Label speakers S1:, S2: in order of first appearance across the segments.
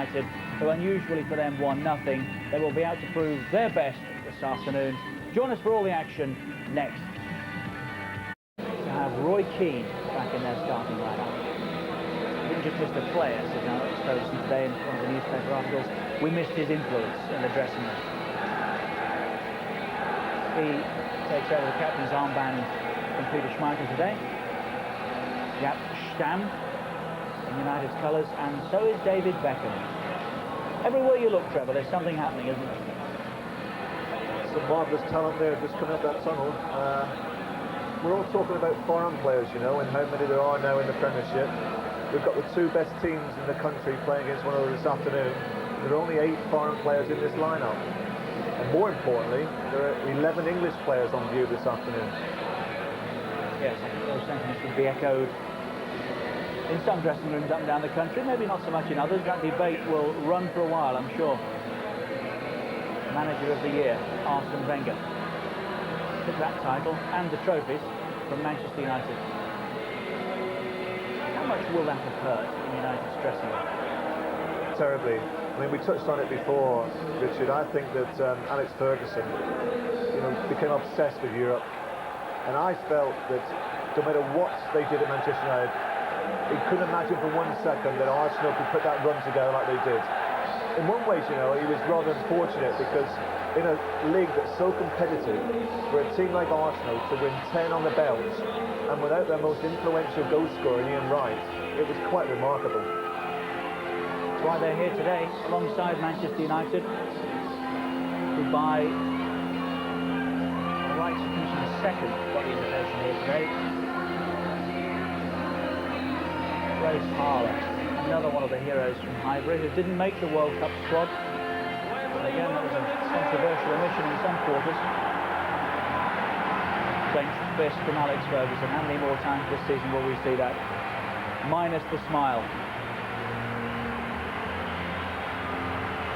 S1: United, who unusually for them won nothing. They will be out to prove their best this afternoon. Join us for all the action next. To have Roy Keane back in their starting lineup. Didn't just miss the player, says Alex Ferguson today in one of the newspaper articles. We missed his influence in the dressing room. He takes over the captain's armband from Peter Schmeichel today. Jaap Stam in United's colours, and so is David Beckham. Everywhere you look, Trevor, there's something happening, isn't there?
S2: Some marvellous talent there just coming up that tunnel. We're all talking about foreign players, you know, and how many there are now in the Premiership. We've got the two best teams in the country playing against one another this afternoon. There are only 8 foreign players in this lineup. And more importantly, there are 11 English players on view this afternoon.
S1: Yes, I think those sentiments would be echoed in some dressing rooms up and down the country, maybe not so much in others. That debate will run for a while, I'm sure. Manager of the Year, Arsene Wenger, took that title and the trophies from Manchester United. How much will that have hurt in United's dressing room?
S2: Terribly. I mean, we touched on it before, Richard. I think that Alex Ferguson, you know, became obsessed with Europe, and I felt that no matter what they did at Manchester United, he couldn't imagine for 1 second that Arsenal could put that run together like they did. In one way, you know, he was rather unfortunate because in a league that's so competitive, for a team like Arsenal to win 10 on the bout and without their most influential goal scorer, Ian Wright, it was quite remarkable.
S1: That's why they're here today, alongside Manchester United, who by the rights of finishing second got the invitation here today. Grace Harler, another one of the heroes from Highbury, who didn't make the World Cup squad. And again, that was a controversial omission in some quarters. Clenched fist from Alex Ferguson. How many more times this season will we see that? Minus the smile.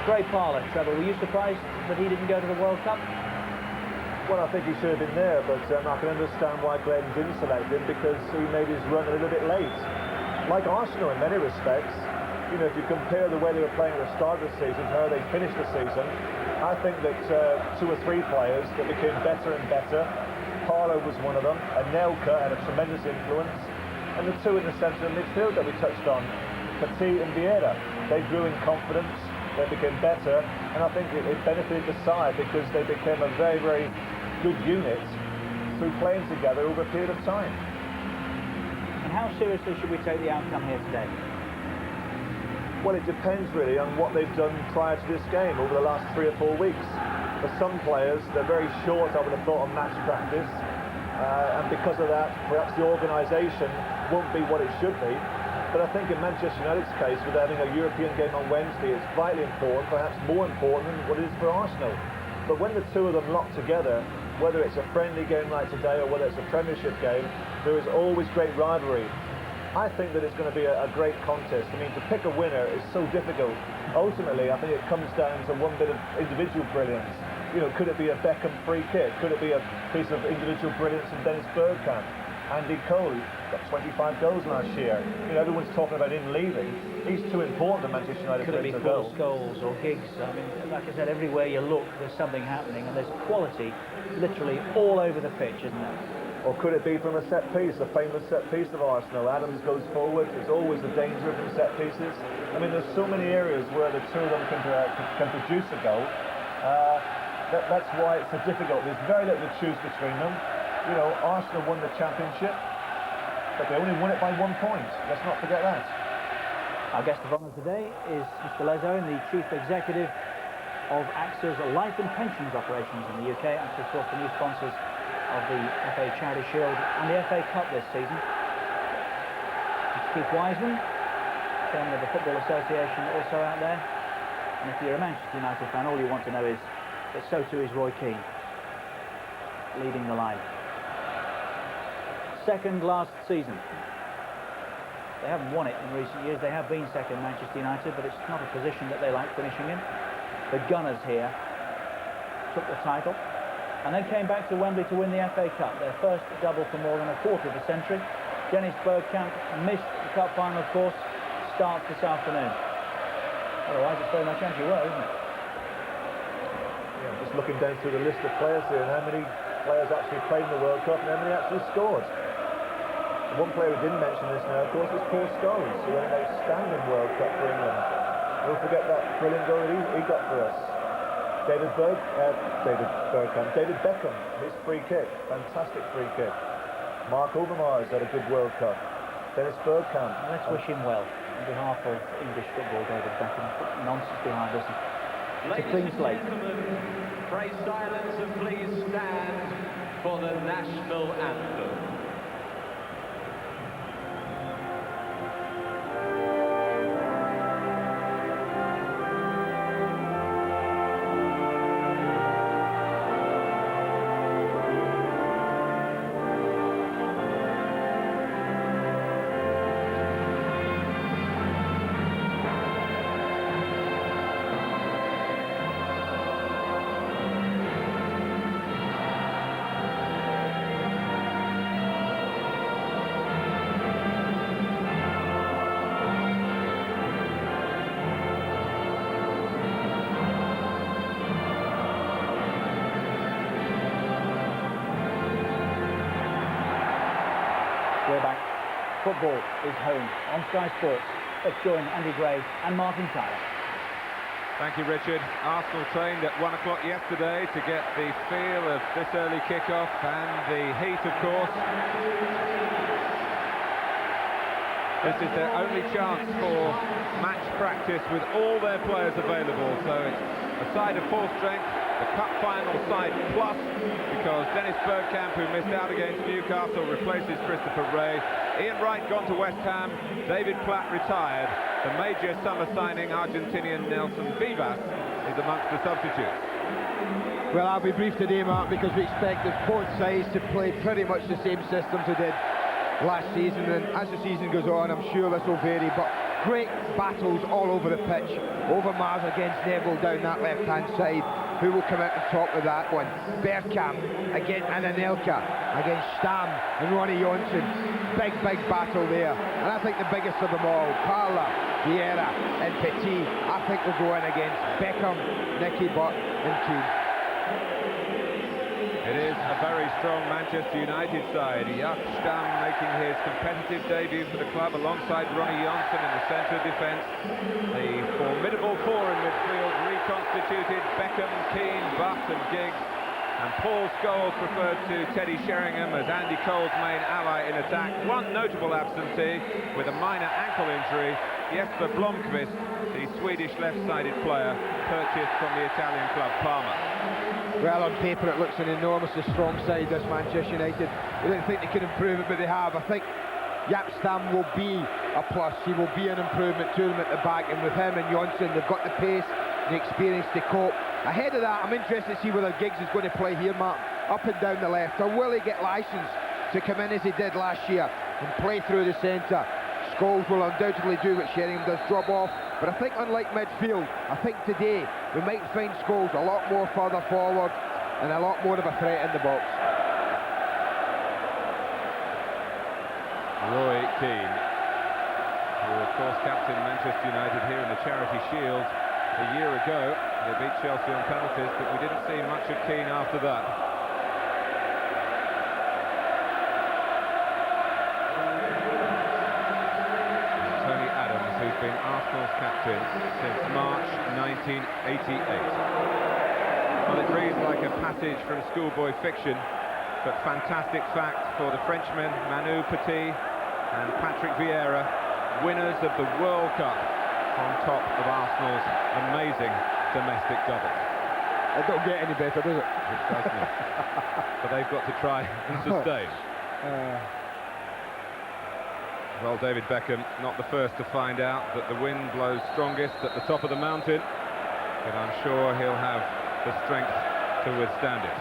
S1: Gray Parlour, Trevor, were you surprised that he didn't go to the World Cup?
S2: Well, I think he should have been there, but I can understand why Glenn didn't select him, because he made his run a little bit late. Like Arsenal in many respects, you know, if you compare the way they were playing at the start of the season to how they finished the season, I think that 2 or 3 players that became better and better. Parlour was one of them, Anelka had a tremendous influence, and the 2 in the centre of midfield that we touched on, Petit and Vieira. They grew in confidence, they became better, and I think it benefited the side because they became a very, very good unit through playing together over a period of time.
S1: And how seriously should we take the outcome here today?
S2: Well, it depends really on what they've done prior to this game over the last 3 or 4 weeks. For some players, they're very short, I would have thought, on match practice, and because of that, perhaps the organisation won't be what it should be. But I think in Manchester United's case, with having a European game on Wednesday, it's vitally important, perhaps more important than what it is for Arsenal. But when the 2 of them lock together, whether it's a friendly game like today or whether it's a Premiership game, there is always great rivalry. I think that it's going to be a great contest. I mean, to pick a winner is so difficult. Ultimately, I think it comes down to one bit of individual brilliance. You know, could it be a Beckham free kick? Could it be a piece of individual brilliance from Dennis Bergkamp? Andy Cole got 25 goals last year. You know, everyone's talking about him leaving. He's too important to Manchester United.
S1: Could it be Paul Scholes or Giggs? I mean, like I said, everywhere you look, there's something happening, and there's quality literally all over the pitch, isn't there?
S2: Or could it be from a set piece, the famous set piece of Arsenal? Adams goes forward, there's always the danger from set pieces. I mean, there's so many areas where the 2 of them can produce a goal. That's why it's so difficult. There's very little to choose between them. You know, Arsenal won the championship, but they only won it by 1 point. Let's not forget that.
S1: Our guest of honour today is Mr. Les Owen, the Chief Executive of AXA's Life and Pensions operations in the UK. AXA, of course, the new sponsors of the FA Charity Shield and the FA Cup this season. It's Keith Wiseman, chairman of the Football Association, also out there. And if you're a Manchester United fan, all you want to know is that so too is Roy Keane, leading the line. Second last season. They haven't won it in recent years. They have been second, Manchester United, but it's not a position that they like finishing in. The Gunners here took the title and then came back to Wembley to win the FA Cup, their first double for more than a quarter of a century. Dennis Bergkamp missed the cup final, of course, starts this afternoon. Otherwise, it's very much as you were, isn't it?
S2: Yeah, just looking down through the list of players here and how many players actually played in the World Cup and how many actually scored. The one player we didn't mention this now, of course, is Paul Scholes, who had an outstanding World Cup for England. Don't forget that brilliant goal that he got for us. David Beckham, his free kick, fantastic free kick. Mark Overmars had a good World Cup. Dennis Bergkamp.
S1: Let's wish him well on behalf of English football, David Beckham. Put nonsense behind us. It's a clean slate.
S3: Pray silence and please stand for the national anthem.
S1: We're back. Football is home on Sky Sports. Let's join Andy Gray and Martin Tyler.
S4: Thank you, Richard. Arsenal trained at 1 o'clock yesterday to get the feel of this early kick-off and the heat, of course. This is their only chance for match practice with all their players available. So it's a side of full strength, the cup final side plus, because Dennis Bergkamp, who missed out against Newcastle, replaces Christopher Wray. Ian Wright gone to West Ham, David Platt retired. The major summer signing, Argentinian Nelson Vivas, is amongst the substitutes.
S5: Well, I'll be brief today, Mark, because we expect both sides to play pretty much the same systems they did last season, and as the season goes on, I'm sure this will vary, but great battles all over the pitch. Overmars against Neville down that left-hand side. Who will come out on top with that one? Bergkamp against Anelka against Stam and Ronnie Johnsen. Big battle there. And I think the biggest of them all, Parla, Vieira and Petit, I think will go in against Beckham, Nicky Butt and Keane.
S4: It is a very strong Manchester United side. Jaap Stam making his competitive debut for the club alongside Ronnie Johnsen in the centre of defence. The formidable four in midfield reconstituted: Beckham, Keane, Butt and Giggs. And Paul Scholes preferred to Teddy Sheringham as Andy Cole's main ally in attack. One notable absentee with a minor ankle injury, Jesper Blomqvist, the Swedish left-sided player purchased from the Italian club Parma.
S5: Well, on paper it looks an enormously strong side, this Manchester United. We didn't think they could improve it, but they have. I think Jaap Stam will be a plus. He will be an improvement to them at the back, and with him and Johnsen, they've got the pace and the experience to cope. Ahead of that, I'm interested to see whether Giggs is going to play here, Mark, up and down the left, or will he get licence to come in as he did last year and play through the centre? Scholes will undoubtedly do what Sheringham does, drop off, but I think unlike midfield, I think today we might find Scholes a lot more further forward and a lot more of a threat in the box.
S4: Roy Keane, who of course captained Manchester United here in the Charity Shield a year ago. They beat Chelsea on penalties, but we didn't see much of Keane after that. Tony Adams, who's been Arsenal's captain since March 1988. Well, it reads like a passage from schoolboy fiction, but fantastic fact for the Frenchmen Manu Petit and Patrick Vieira, winners of the World Cup, on top of Arsenal's amazing domestic double.
S5: It don't get any better, does it?
S4: It does not. But they've got to try and sustain. Well, David Beckham, not the first to find out that the wind blows strongest at the top of the mountain, but I'm sure he'll have the strength to withstand it.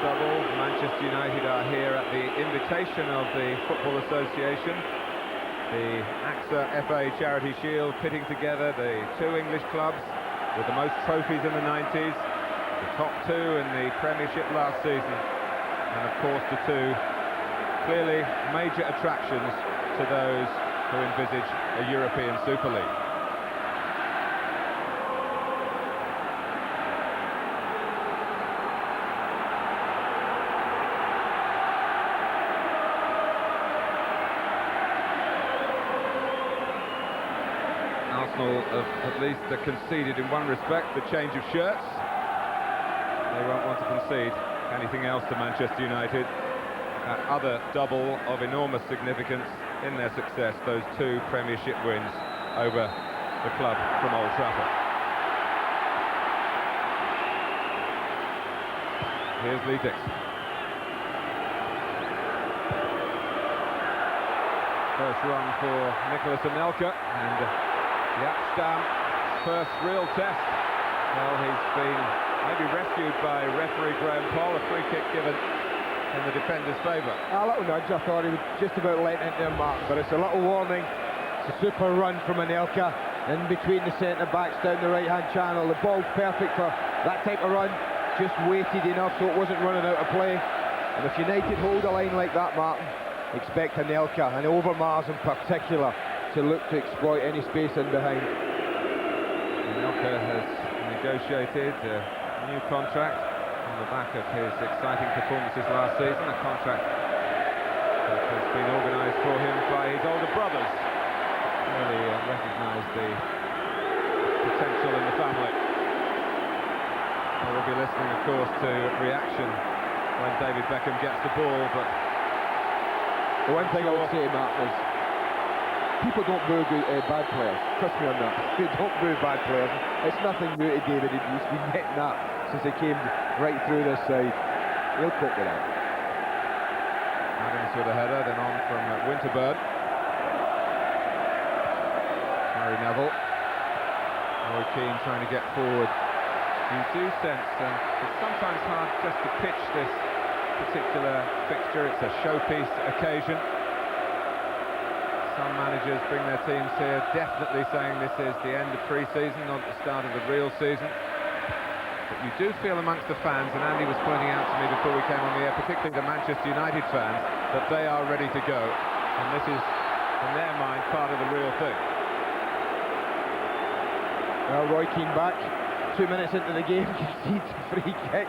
S4: Double. Manchester United are here at the invitation of the Football Association. The AXA FA Charity Shield pitting together the two English clubs with the most trophies in the 90s, the top two in the Premiership last season, and of course the two clearly major attractions to those who envisage a European Super League. Arsenal have at least conceded in one respect, the change of shirts. They won't want to concede anything else to Manchester United. That other double of enormous significance in their success, those two Premiership wins over the club from Old Trafford. Here's Lee Dixon. First run for Nicolas Anelka, and Jaap Stam, first real test. Well, he's been maybe rescued by referee Graham Poll, a free kick given in the defender's favour.
S5: A little nudge, I thought he was just about letting it there, Martin, but it's a little warning. It's a super run from Anelka in between the centre-backs down the right-hand channel. The ball's perfect for that type of run, just waited enough so it wasn't running out of play. And if United hold a line like that, Martin, expect Anelka, and Overmars in particular, to look to exploit any space in behind.
S4: Anelka has negotiated a new contract on the back of his exciting performances last season, a contract that has been organised for him by his older brothers. Really recognise the potential in the family. We'll be listening, of course, to reaction when David Beckham gets the ball, but
S5: the one thing I would say, Matt, is people don't boo bad players. Trust me on that. They don't boo bad players. It's nothing new to David. He's been getting that since he came right through this side. He'll cope with that.
S4: Adams with a header, then on from Winterburn. Gary Neville. Roy Keane trying to get forward. You do sense it's sometimes hard just to pitch this particular fixture. It's a showpiece occasion. Some managers bring their teams here definitely saying this is the end of pre-season, not the start of the real season. But you do feel amongst the fans, and Andy was pointing out to me before we came on the air, particularly the Manchester United fans, that they are ready to go. And this is, in their mind, part of the real thing.
S5: Well, Roy Keane back. 2 minutes into the game, concedes a free kick.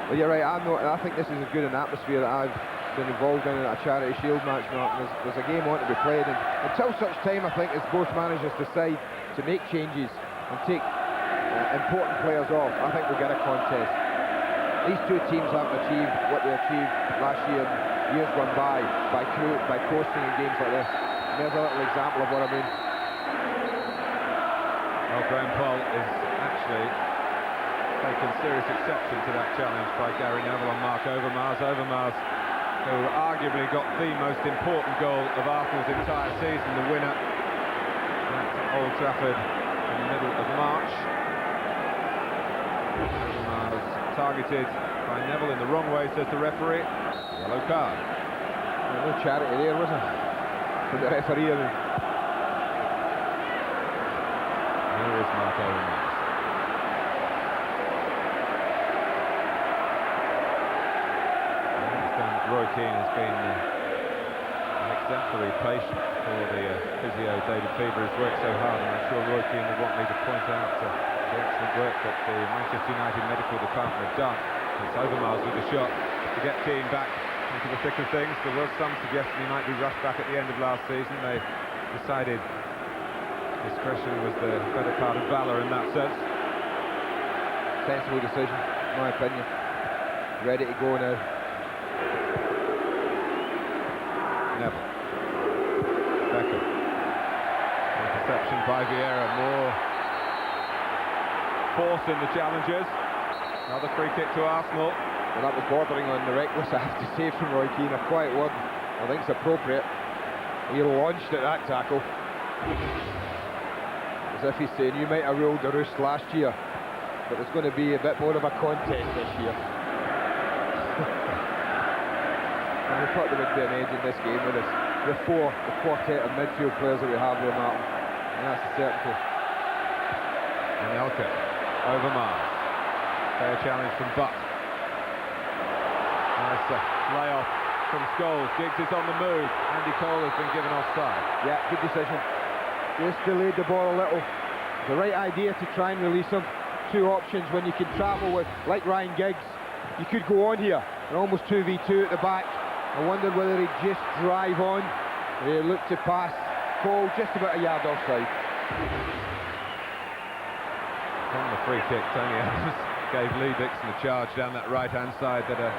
S5: Well, you're right, I think this is as good an atmosphere that I've been involved in a Charity Shield match, Martin. There's a game on to be played, and until such time, I think, as both managers decide to make changes and take important players off, I think we'll get a contest. These two teams haven't achieved what they achieved last year and years gone by coasting in games like this. And there's a little example of what I mean.
S4: Well, Graham Poll is actually taken serious exception to that challenge by Gary Neville and Mark Overmars. Overmars, who arguably got the most important goal of Arsenal's entire season, the winner at Old Trafford in the middle of March. Overmars targeted by Neville in the wrong way, says the referee. Yellow card.
S5: No charity there, was it? For the referee.
S4: Here is Mark Overmars. Roy Keane has been an exemplary patient for the physio David Fever, has worked so hard, and I'm sure Roy Keane will want me to point out the excellent work that the Manchester United medical department have done. It's Overmars with the shot to get Keane back into the thick of things. There was some suggestion he might be rushed back at the end of last season. They decided discretion was the better part of valour in that sense.
S5: Sensible decision, in my opinion. Ready to go now.
S4: Neville. Beckham. Interception by Vieira. More force in the challengers. Another free kick to Arsenal.
S5: Well, that was bordering on the reckless, I have to say, from Roy Keane. A quiet word, I think it's appropriate. He launched at that tackle. As if he's saying, you might have ruled the roost last year, but there's going to be a bit more of a contest this year. I thought there would be an edge in this game with the quartet of midfield players that we have there, Martin, and that's the certainty.
S4: Anelka over Mars. Fair challenge from Butt. Nice layoff from Scholes. Giggs is on the move. Andy Cole has been given offside.
S5: Yeah, good decision. Just delayed the ball a little. The right idea to try and release him. Two options when you can travel with, like Ryan Giggs. You could go on here, and almost 2v2 at the back. I wondered whether he'd just drive on. He looked to pass. Cole just about a yard offside.
S4: On the free kick, Tony Adams gave Lee Dixon a charge down that right-hand side that a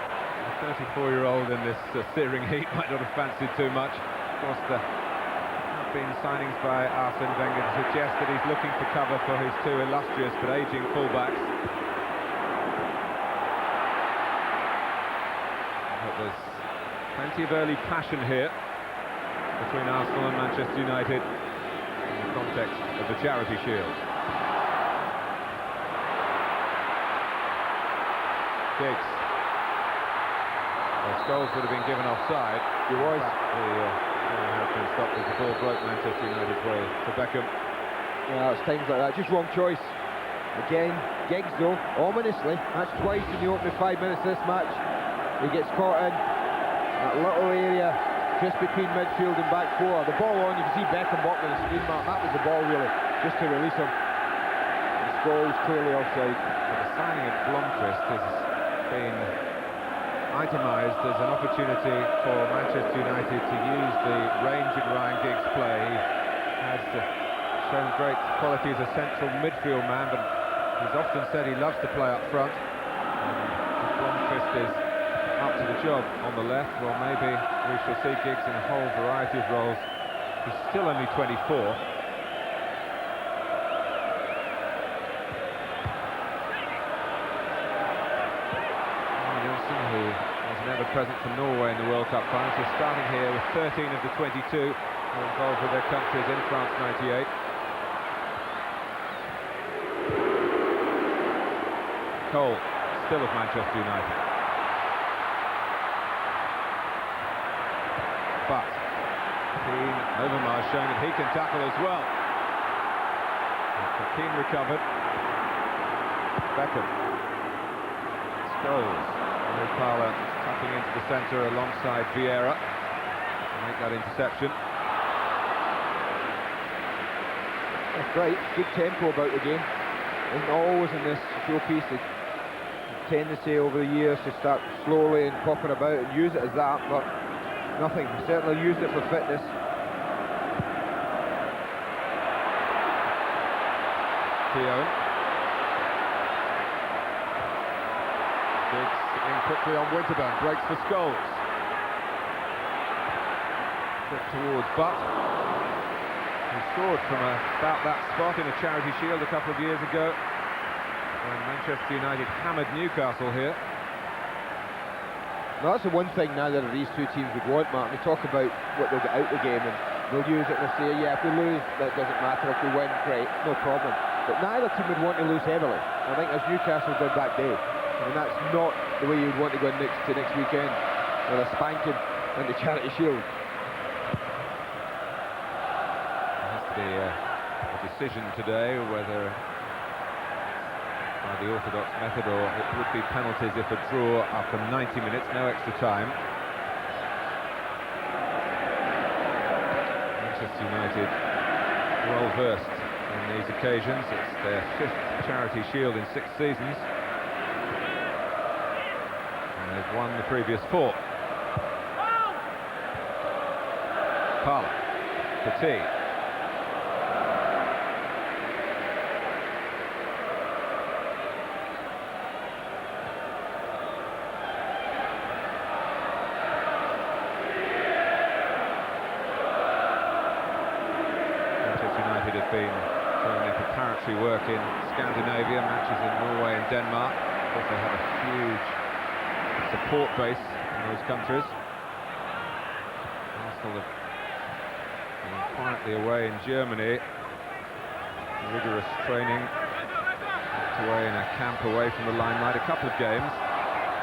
S4: 34-year-old in this searing heat might not have fancied too much. Of course, there have been signings by Arsene Wenger to suggest that he's looking for cover for his two illustrious but ageing fullbacks. But there's plenty of early passion here between Arsenal and Manchester United in the context of the Charity Shield. Giggs. Well, Scholes would have been given offside.
S5: He was.
S4: The has been stopped as the ball broke Manchester United's way to Beckham.
S5: Yeah, it's times like that. Just wrong choice. Again, Giggs though, ominously, that's twice in the opening 5 minutes of this match. He gets caught in that little area just between midfield and back four. The ball on, you can see Beckham walking the screen mark. That was the ball really, just to release him. And Scholes clearly offside.
S4: But the signing of Blomqvist has been itemised as an opportunity for Manchester United to use the range of Ryan Giggs' play. He has shown great quality as a central midfield man, but he's often said he loves to play up front. If Blomqvist is up to the job on the left, well, maybe we shall see Giggs in a whole variety of roles. He's still only 24. Who was never present for Norway in the World Cup finals, is starting here with 13 of the 22 who are involved with their countries in France '98. Cole, still of Manchester United. But Keane, Overmars showing that he can tackle as well. Keane recovered. Beckham. Scholes. Parla tapping into the centre alongside Vieira to make that interception.
S5: That's right, good tempo about the game. Isn't always in this showpiece a tendency over the years to start slowly and popping about and use it as that, but nothing. Certainly used it for fitness.
S4: Keown. Giggs in quickly on Winterburn, breaks for Scholes. Step towards Butt, who scored from about that spot in a Charity Shield a couple of years ago when Manchester United hammered Newcastle here.
S5: Well, that's the one thing now that these two teams would want, Mark. They talk about what they'll get out of the game and they'll use it and they'll say, yeah, if we lose, that doesn't matter. If we win, great, no problem. But neither team would want to lose heavily. I think as Newcastle did that day. I mean, that's not the way you'd want to go next weekend with a spanking in the Charity Shield.
S4: There has to be a decision today whether by the orthodox method or it would be penalties if a draw after 90 minutes, no extra time. Manchester United well versed in these occasions. It's their 5th Charity Shield in 6 seasons. They've won the previous 4. Parla, Petit. Manchester United have been doing their preparatory work in Scandinavia, matches in Norway and Denmark. Of course, they have a huge support base in those countries. Arsenal have been quietly away in Germany. Rigorous training, away in a camp away from the limelight. A couple of games.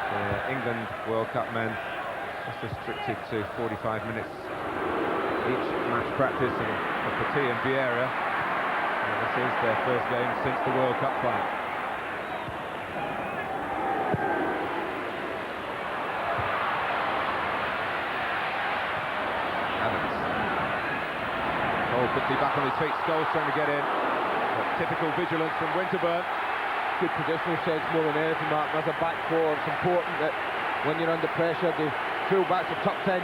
S4: The England World Cup men just restricted to 45 minutes each match practice, and for Petit and Vieira, This is their first game since the World Cup final. Adams. Cole quickly back on his feet. Scholes trying to get in. But typical vigilance from Winterburn.
S5: Good positional sense more than anything, Mark. As a back four, it's important that when you're under pressure, the full-backs are tucked in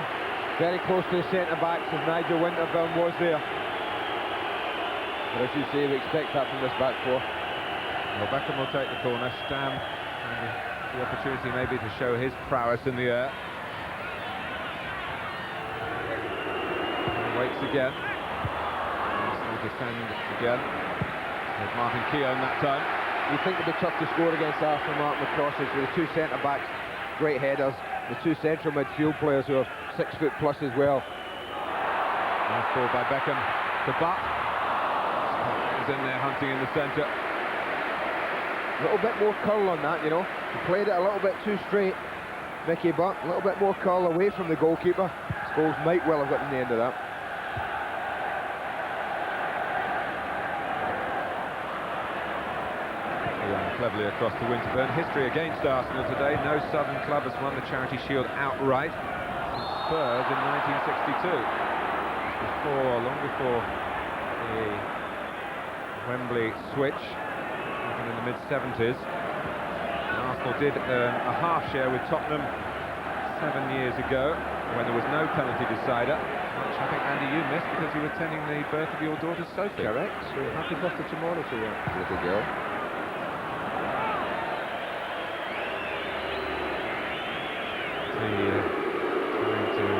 S5: very close to the centre-backs, as Nigel Winterburn was there. But as you say, we expect that from this back four.
S4: Well, Beckham will take the corner. Stam the opportunity maybe to show his prowess in the air. Waits again. Arsenal defend again. With Martin Keown that time.
S5: You think it'd be tough to score against Arsenal, Mark, with crosses, with the two centre-backs, great headers, the two central midfield players who are 6 foot plus as well.
S4: Nice ball by Beckham to Butt. He's in there hunting in the centre.
S5: A little bit more curl on that, you know. He played it a little bit too straight, Mickey Butt. A little bit more curl away from the goalkeeper. Scholes might well have gotten the end of that.
S4: Cleverly across to Winterburn. History against Arsenal today. No Southern club has won the Charity Shield outright since Spurs in 1962. Long before the Wembley switch, even in the mid-70s. Arsenal did a half share with Tottenham 7 years ago when there was no penalty decider, which I think, Andy, you missed because you were attending the birth of your daughter Sophie.
S5: Correct. So happy birthday tomorrow to you, little girl.
S4: Trying to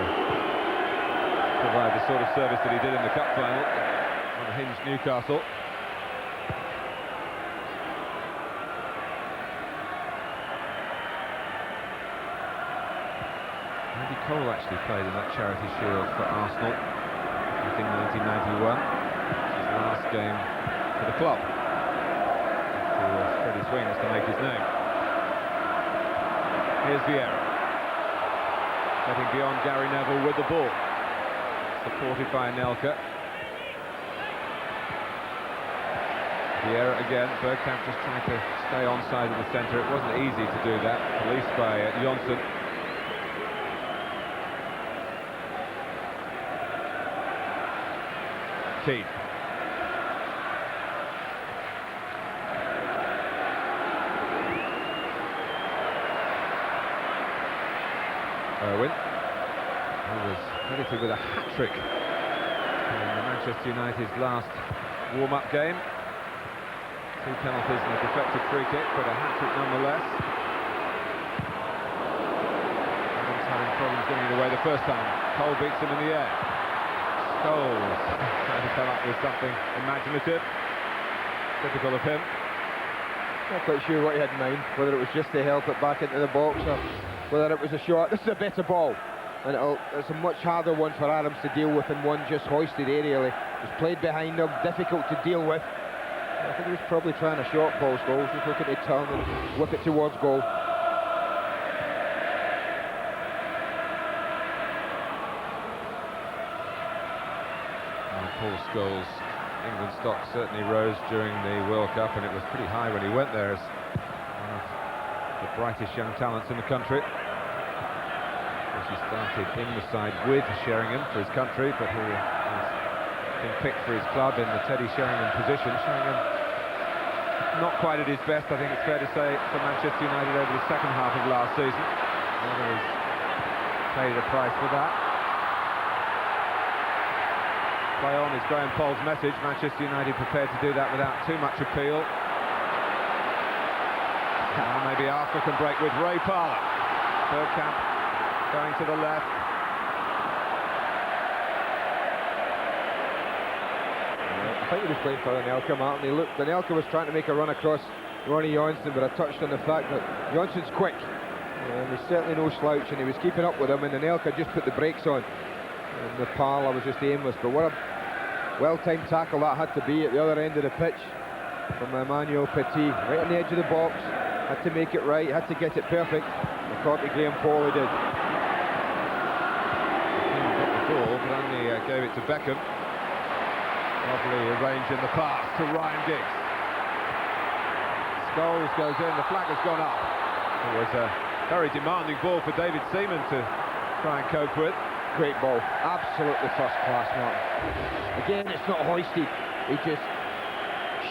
S4: provide the sort of service that he did in the cup final on Hinge Newcastle. Andy Cole actually played in that Charity Shield for Arsenal back in 1991. His last game for the club. To spread his wings to make his name. Here's Vieira. Getting beyond Gary Neville with the ball. Supported by Anelka. Vieira again. Bergkamp just trying to stay onside of the centre. It wasn't easy to do that. Policed by Jonsson. Keane. Irwin, who was credited with a hat-trick in Manchester United's last warm-up game. 2 penalties and a deflected free kick, but a hat-trick nonetheless. Adams having problems getting it away the first time. Cole beats him in the air. Scholes trying to come up with something imaginative. Typical of him.
S5: Not quite sure what he had in mind, whether it was just to help it back into the box or whether it was a shot. This is a better ball, and it's a much harder one for Adams to deal with than one just hoisted aerially. It was played behind him, difficult to deal with. I think he was probably trying a short ball. Scholes just looking to turn and whip it towards goal.
S4: Paul Scholes, England stock certainly rose during the World Cup, and it was pretty high when he went there as one of the brightest young talents in the country. Of course, he started in the side with Sheringham for his country, but he has been picked for his club in the Teddy Sheringham position. Sheringham not quite at his best, I think it's fair to say, for Manchester United over the second half of last season. Whether he's paid a price for that. Play on is Graham Poll's message. Manchester United prepared to do that without too much appeal. Now maybe Arsenal can break with Ray Parlour. Bergkamp going to the left.
S5: I think he was playing for Anelka, Martin. Anelka was trying to make a run across Ronnie Jonsson, but I touched on the fact that Jonsson's quick. He's certainly no slouch, and he was keeping up with him, and Anelka just put the brakes on. And the Parlour was just aimless, but what a well-timed tackle that had to be at the other end of the pitch from Emmanuel Petit, right on the edge of the box. Had to make it right, had to get it perfect. According to Graham Paul, he did.
S4: He got the ball, but only gave it to Beckham. Lovely arranging the pass to Ryan Giggs. Scholes goes in, the flag has gone up. It was a very demanding ball for David Seaman to try and cope with.
S5: Great ball, absolutely first class, Martin. Again, it's not hoisted, he just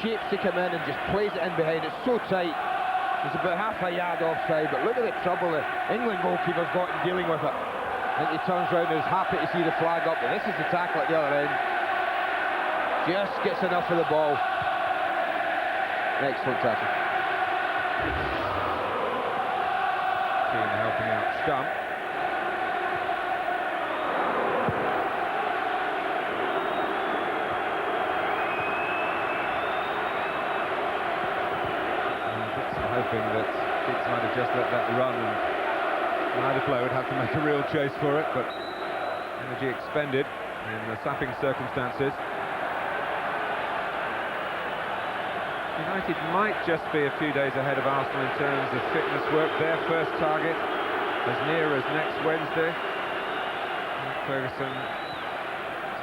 S5: shapes to come in and just plays it in behind. It's so tight, it's about half a yard offside, but look at the trouble the England goalkeeper's got in dealing with it. I think he turns around and is happy to see the flag up, but this is the tackle at the other end. Just gets enough of the ball. Excellent tackle.
S4: Keane helping out Stump. Hoping that Giggs might have just let that run and neither player would have to make a real chase for it, but energy expended in the sapping circumstances. United might just be a few days ahead of Arsenal in terms of fitness work. Their first target as near as next Wednesday. Ferguson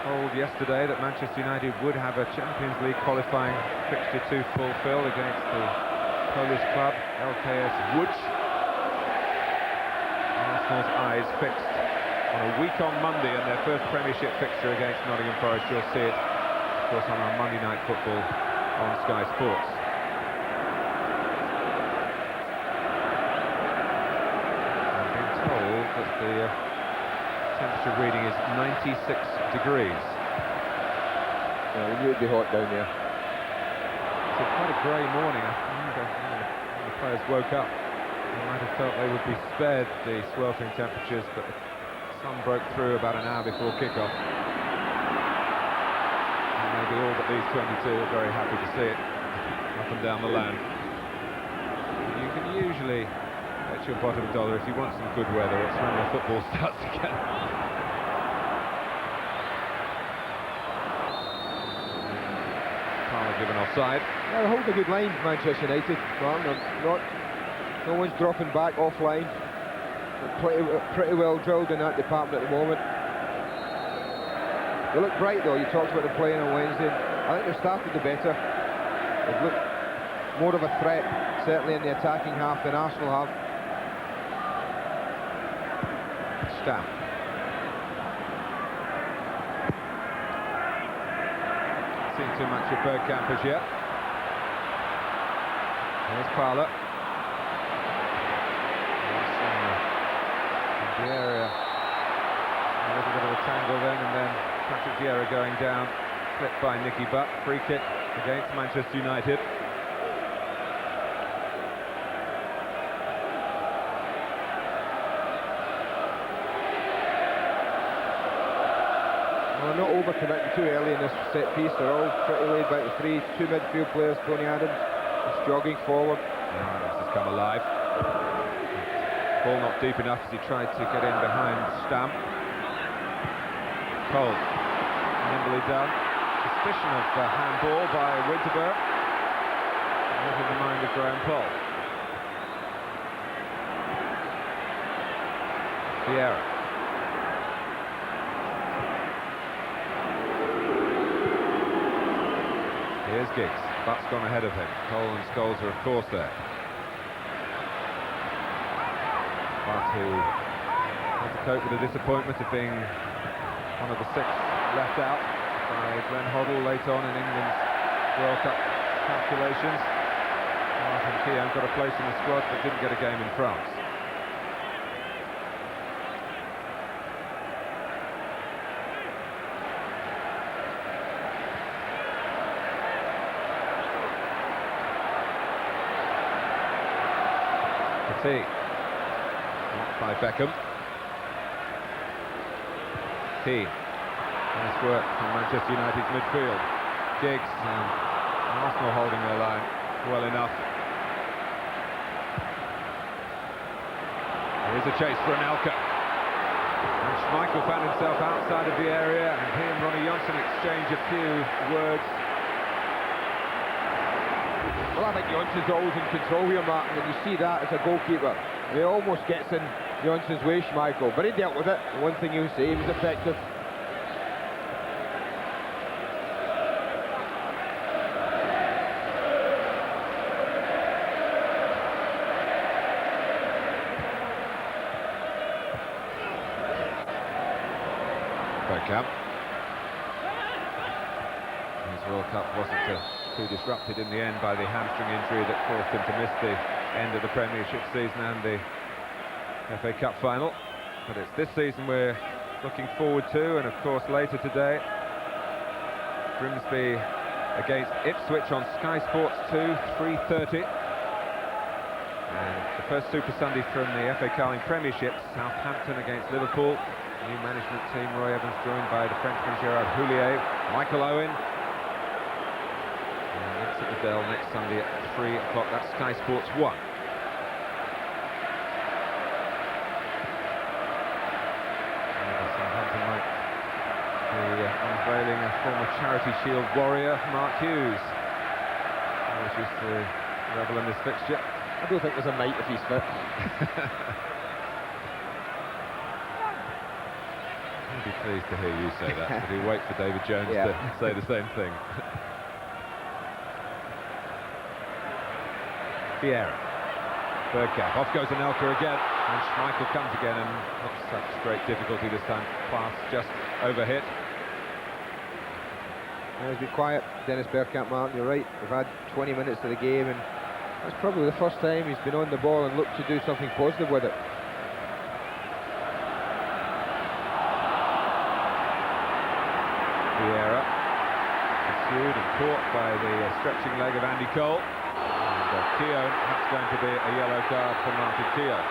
S4: told yesterday that Manchester United would have a Champions League qualifying fixture to fulfil against the Polish club LKS Łódź. Arsenal's eyes fixed on a week on Monday and their first Premiership fixture against Nottingham Forest. You'll see it, of course, on our Monday Night Football on Sky Sports. I've been told that the temperature reading is 96 degrees.
S5: Yeah, we knew it'd be hot down there.
S4: It's quite a grey morning. I wonder when the players woke up, they might have felt they would be spared the sweltering temperatures, but the sun broke through about an hour before kick-off. And maybe all but these 22 are very happy to see it up and down the land. You can usually bet your bottom dollar if you want some good weather, it's when the football starts again. Given offside.
S5: Yeah, they hold a good line, Manchester United. No one's dropping back offline. They're pretty well drilled in that department at the moment. They look bright though. You talked about them playing on Wednesday. I think they've started the better. They've looked more of a threat, certainly in the attacking half, than Arsenal have.
S4: Stamp. Seen too much of Bergkamp as yet. There's Parlour. The area. A little bit of a tangle then, and then Patrick Vieira going down. Clipped by Nicky Butt. Free kick against Manchester United.
S5: Well, not overcommitting too early in this set piece. They're all pretty laid back. The two midfield players, Tony Adams, just jogging forward.
S4: This has come alive. Ball not deep enough as he tried to get in behind Stamp. Cole, nimbly done. Suspicion of handball by Winterberg. Not in the mind of Graham Poll. Vieira. Here's Giggs. Butt's gone ahead of him. Cole and Scholes are, of course, there. Butt, who had to cope with the disappointment of being one of the 6 left out by Glenn Hoddle late on in England's World Cup calculations. Martin Keown got a place in the squad but didn't get a game in France. Blocked by Beckham. Keane. Nice work from Manchester United's midfield. Giggs and Arsenal holding their line well enough. Here's a chase for Anelka. And Schmeichel found himself outside of the area, and he and Ronnie Johnson exchange a few words.
S5: Well, I think Johnson's always in control here, Martin, and you see that as a goalkeeper. He almost gets in Johnson's way, Schmeichel, but he dealt with it. One thing you say, he was effective.
S4: Bergkamp. His World Cup wasn't too disrupted in the end by the hamstring injury that forced him to miss the end of the Premiership season and the FA Cup final. But it's this season we're looking forward to, and of course later today, Grimsby against Ipswich on Sky Sports 2, 3:30. And the first Super Sunday from the FA Carling Premiership, Southampton against Liverpool. New management team, Roy Evans joined by the Frenchman Gerard Houllier, Michael Owen. And that's at the Dell next Sunday at 3 o'clock, that's Sky Sports 1. Southampton might be unveiling a former Charity Shield warrior, Mark Hughes. He wishes to revel in this fixture.
S5: I don't think there's a night if he's fit.
S4: I'd be pleased to hear you say that, but he'll wait for David Jones to say the same thing. Vieira. Bergkamp. Off goes Anelka again, and Schmeichel comes again, and not such great difficulty this time. Pass just overhit.
S5: He's been quiet, Dennis Bergkamp, Martin, you're right. We've had 20 minutes of the game, and that's probably the first time he's been on the ball and looked to do something positive with it.
S4: Vieira pursued and caught by the stretching leg of Andy Cole. And Keown, that's going to be a yellow card for Martin Keown.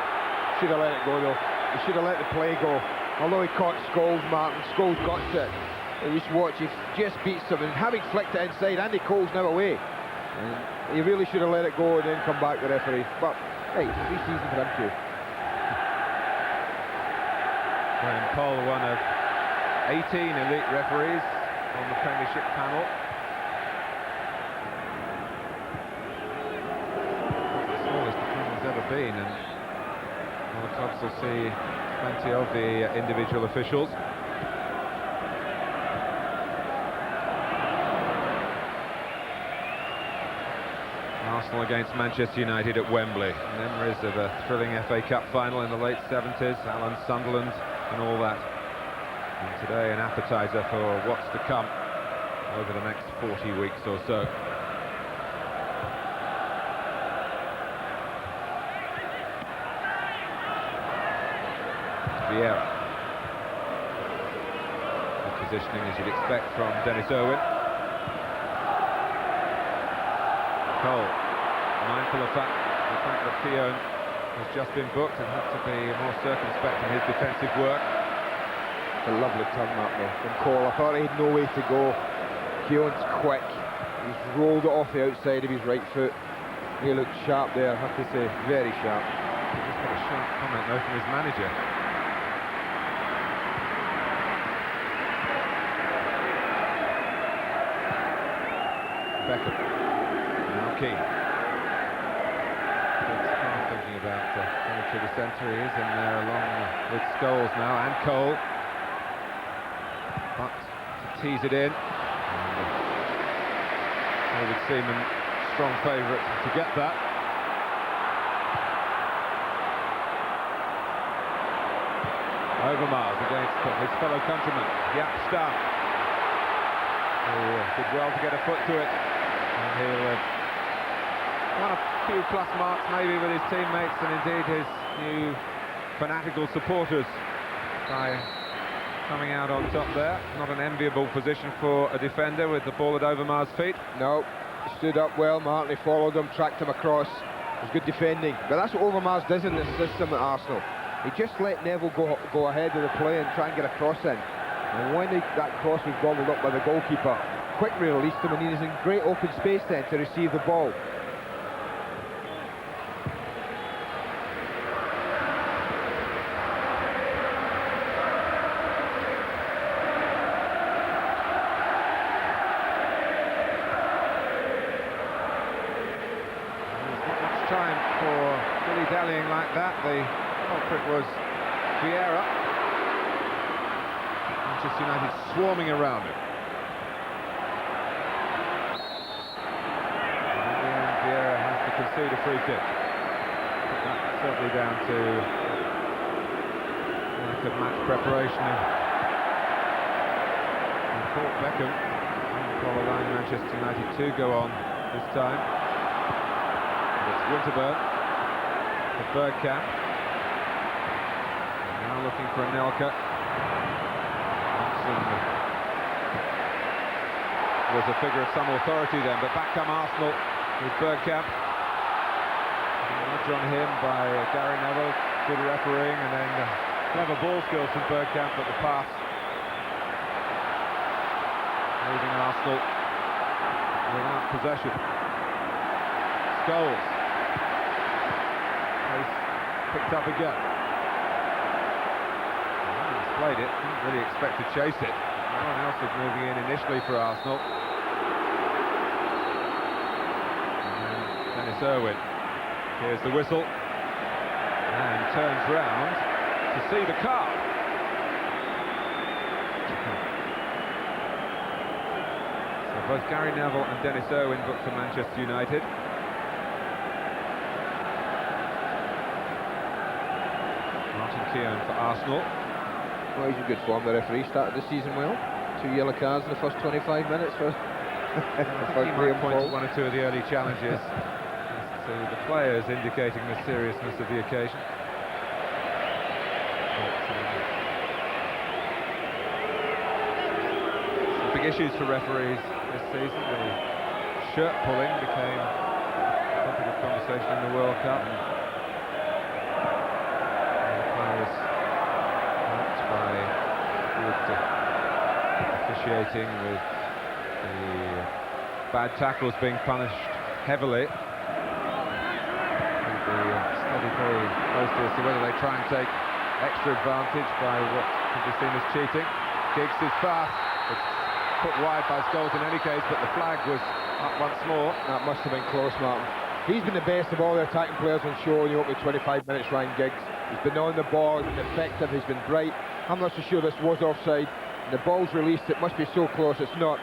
S5: Should have let it go though. He should have let the play go. Although he caught Scholes, Martin, Scholes got to it. You just watch, he just beats him, and having flicked it inside, Andy Cole's now away. And he really should have let it go and then come back, the referee. But hey, it's a free season for him too.
S4: Graham Cole, one of 18 elite referees on the Premiership panel. It's the smallest the panel's ever been, and other clubs will see plenty of the individual officials. Arsenal against Manchester United at Wembley. Memories of a thrilling FA Cup final in the late 70s, Alan Sunderland and all that. And today an appetizer for what's to come over the next 40 weeks or so. Vieira. Good positioning as you'd expect from Dennis Irwin. Cole, mindful of the fact that Keown has just been booked and had to be more circumspect in his defensive work.
S5: A lovely turn that though from Cole. I thought he had no way to go. Keown's quick. He's rolled it off the outside of his right foot. He looked sharp there, I have to say, very sharp.
S4: He just got a sharp comment though from his manager. Beckham. Now Keane. Thinking about coming to the centre. He is in there along with Scholes now, and Cole. But to tease it in. David Seaman, strong favourite to get that. Overmars against his fellow countryman, Jaap Stam. Who did well to get a foot to it. And he'll won a few plus marks maybe with his teammates and indeed his new fanatical supporters by coming out on top there. Not an enviable position for a defender with the ball at Overmars' feet.
S5: No, he stood up well, Martin. He followed him, tracked him across. It was good defending. But that's what Overmars does in this system at Arsenal. He just let Neville go ahead of the play and try and get a cross in. And when that cross was gobbled up by the goalkeeper, quickly released him, and he was in great open space then to receive the ball.
S4: Time for dilly-dallying like that. The culprit was Vieira. Manchester United swarming around him. And in the end, Vieira has to concede a free kick. That's certainly down to lack of match preparation Paul Beckham allowing Manchester United to go on this time. And it's Winterburn for Bergkamp. And now looking for Anelka. Was a figure of some authority then, but back come Arsenal with Bergkamp. Nudge on him by Gary Neville, good refereeing, and then clever ball skills from Bergkamp, but the pass leaving Arsenal without possession. Scholes. Pace picked up again. He's played it, didn't really expect to chase it. No one else was moving in initially for Arsenal. And Dennis Irwin. Here's the whistle. And turns round to see the car. So both Gary Neville and Dennis Irwin booked for Manchester United. Martin Keown for Arsenal.
S5: Well, he's in good form. The referee started the season well. 2 yellow cards in the first 25 minutes for
S4: I think he might point to one or two of the early challenges to the players, indicating the seriousness of the occasion. Some big issues for referees this season. The shirt pulling became a topic of conversation in the World Cup. Players helped by good officiating, with the bad tackles being punished heavily. Studied very closely as to whether they try and take extra advantage by what can be seen as cheating. Giggs is fast. It's put wide by Scholes in any case, but the flag was up once more.
S5: That must have been close, Martin. He's been the best of all the attacking players on show in the opening 25 minutes, Ryan Giggs. He's been on the ball, he's been effective, he's been bright. I'm not so sure this was offside. The ball's released, it must be so close, it's not.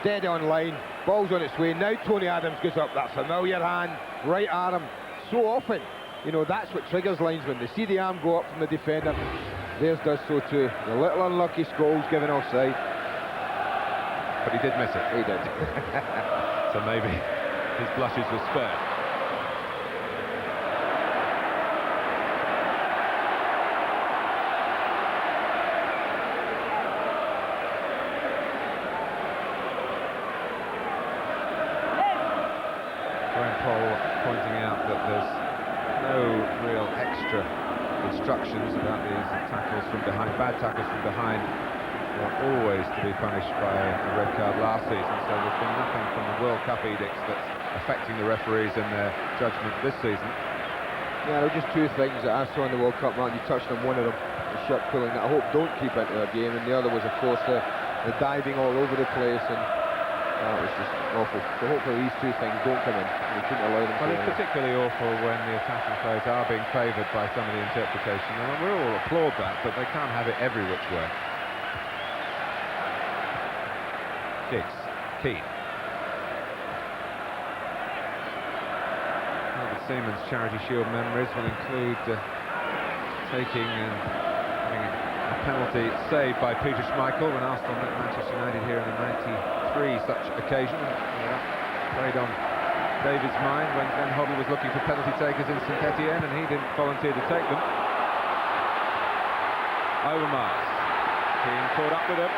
S5: Dead on line, ball's on its way. Now Tony Adams goes up, that familiar hand, right at him. So often, you know, that's what triggers linesmen. They see the arm go up from the defender. Theirs does so too. The little unlucky Scholes given offside.
S4: But he did miss it.
S5: He did.
S4: So maybe his blushes were spared. Pointing out that there's no real extra instructions about these tackles from behind. Bad tackles from behind were always to be punished by a red card last season, so there's been nothing from the World Cup edicts that's affecting the referees in their judgment this season.
S5: Yeah, there were just two things that I saw in the World Cup, man. You touched on one of them, the shirt pulling, that I hope don't keep into their game, and the other was, of course, the diving all over the place, and it was just awful. So hopefully these two things don't come in. We shouldn't allow them to.
S4: Well, it's particularly awful when the attacking players are being favoured by some of the interpretation. And we all applaud that, but they can't have it every which way. Giggs, Keane. Albert Seaman's Charity Shield memories will include taking and having a penalty saved by Peter Schmeichel when Arsenal met Manchester United here in the 93 such occasion. That played on David's mind when Glenn Hoddle was looking for penalty takers in St Etienne, and he didn't volunteer to take them. Overmars. Keane caught up with him.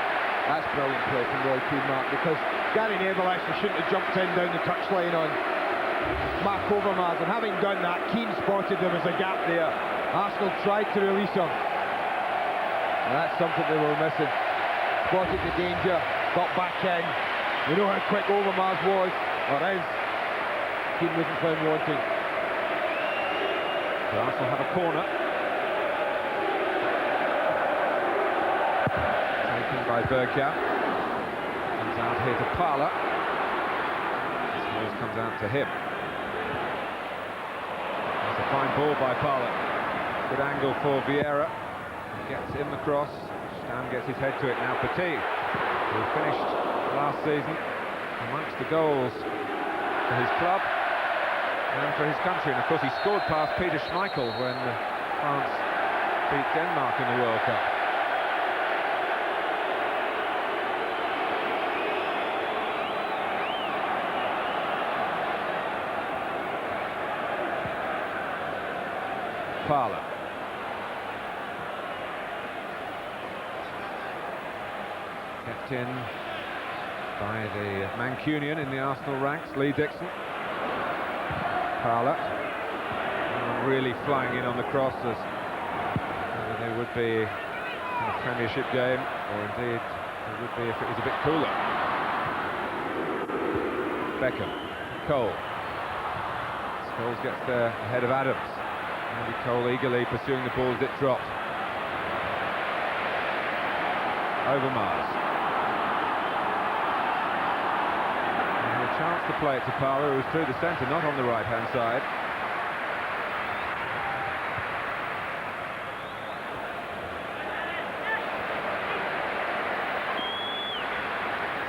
S5: That's brilliant play from Roy Keane, Mark, because Gary Neville actually shouldn't have jumped in down the touchline on Mark Overmars, and having done that, Keane spotted there was a gap there. Arsenal tried to release him. And that's something they were missing. Spotted the danger, got back in. We know how quick Overmars was, or is. Keane wasn't found wanting.
S4: So Arsenal have a corner. Taken by Bergkamp. Comes out here to Parlour. Scholes comes out to him. That's a fine ball by Parlour. Good angle for Vieira. Gets in the cross. Stam gets his head to it now. Petit, who finished last season amongst the goals for his club and for his country, and of course he scored past Peter Schmeichel when France beat Denmark in the World Cup. Parlour. Kept in by the Mancunian in the Arsenal ranks, Lee Dixon. Parlour. Really flying in on the crosses. There would be in a Premiership game, or indeed there would be if it was a bit cooler. Beckham, Cole. Scholes gets there ahead of Adams. Andy Cole eagerly pursuing the ball as it dropped. Overmars. And a chance to play it to Parlour, who was through the centre, not on the right-hand side.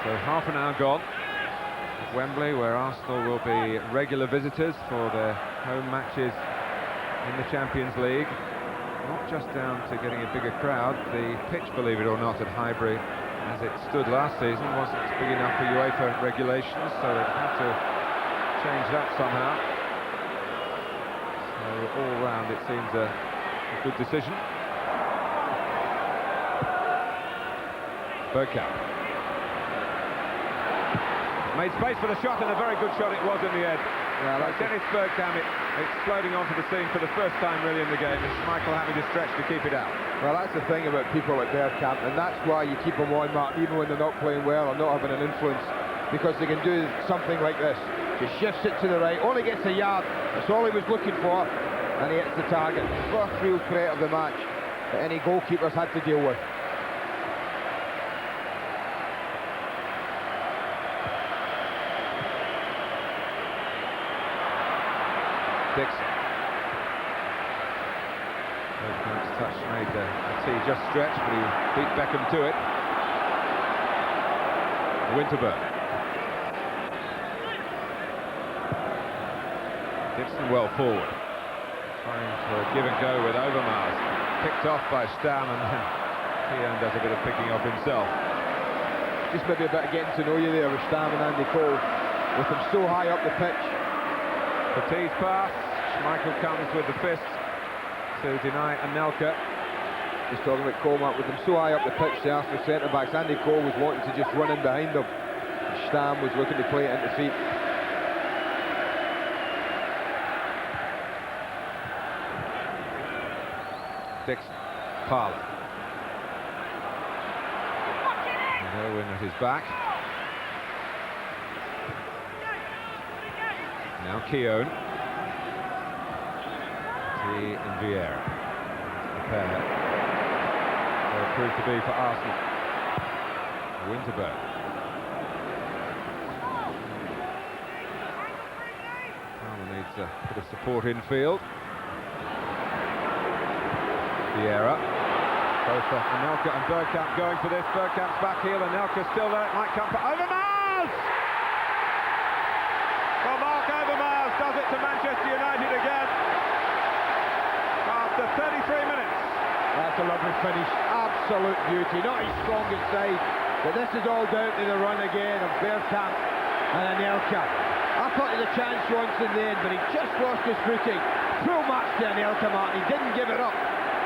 S4: So half an hour gone at Wembley, where Arsenal will be regular visitors for their home matches in the Champions League. Not just down to getting a bigger crowd. The pitch, believe it or not, at Highbury, as it stood last season, wasn't big enough for UEFA regulations, so they've had to change that somehow. So all round it seems a good decision. Bergkamp. Made space for the shot, and a very good shot it was in the end. Yeah, like Dennis Bergkamp exploding onto the scene for the first time really in the game. It's Michael having to stretch to keep it out.
S5: Well, that's the thing about people like Bergkamp, and that's why you keep them on, Mark, even when they're not playing well or not having an influence, because they can do something like this. Just shifts it to the right, only gets a yard. That's all he was looking for, and he hits the target. First real threat of the match that any goalkeepers had to deal with.
S4: Dixon. Bergkamp's touch made the tee just stretch, but he beat Beckham to it. Winterburn. Dixon well forward. Trying to give and go with Overmars. Picked off by Stam, and then Keown does a bit of picking off himself.
S5: Just maybe a bit of getting to know you there with Stam and Andy Cole, with them so high up the pitch.
S4: Patti's pass. Michael comes with the fist to deny Anelka.
S5: Just talking about Coleman, with them so high up the pitch, the Arsenal centre-backs, Andy Cole was wanting to just run in behind them. Stam was looking to play it into feet.
S4: Dixon, Parlour. And Irwin at his back. Now Keown. He and Vieira. The pair will prove to be for Arsenal. Winterburn. Palmer needs a bit of support infield. Vieira. Both Anelka and Bergkamp going for this. Bergkamp's back heel. Anelka still there. It might come for Overmars! Well, Mark Overmars does it to Manchester United again. After 33 minutes.
S5: That's a lovely finish. Absolute beauty. Not his strongest side, but this is all down to the run again of Bergkamp and Anelka. I thought he had a chance once in the end, but he just lost his footing. Full match to Anelka, Martin. He didn't give it up.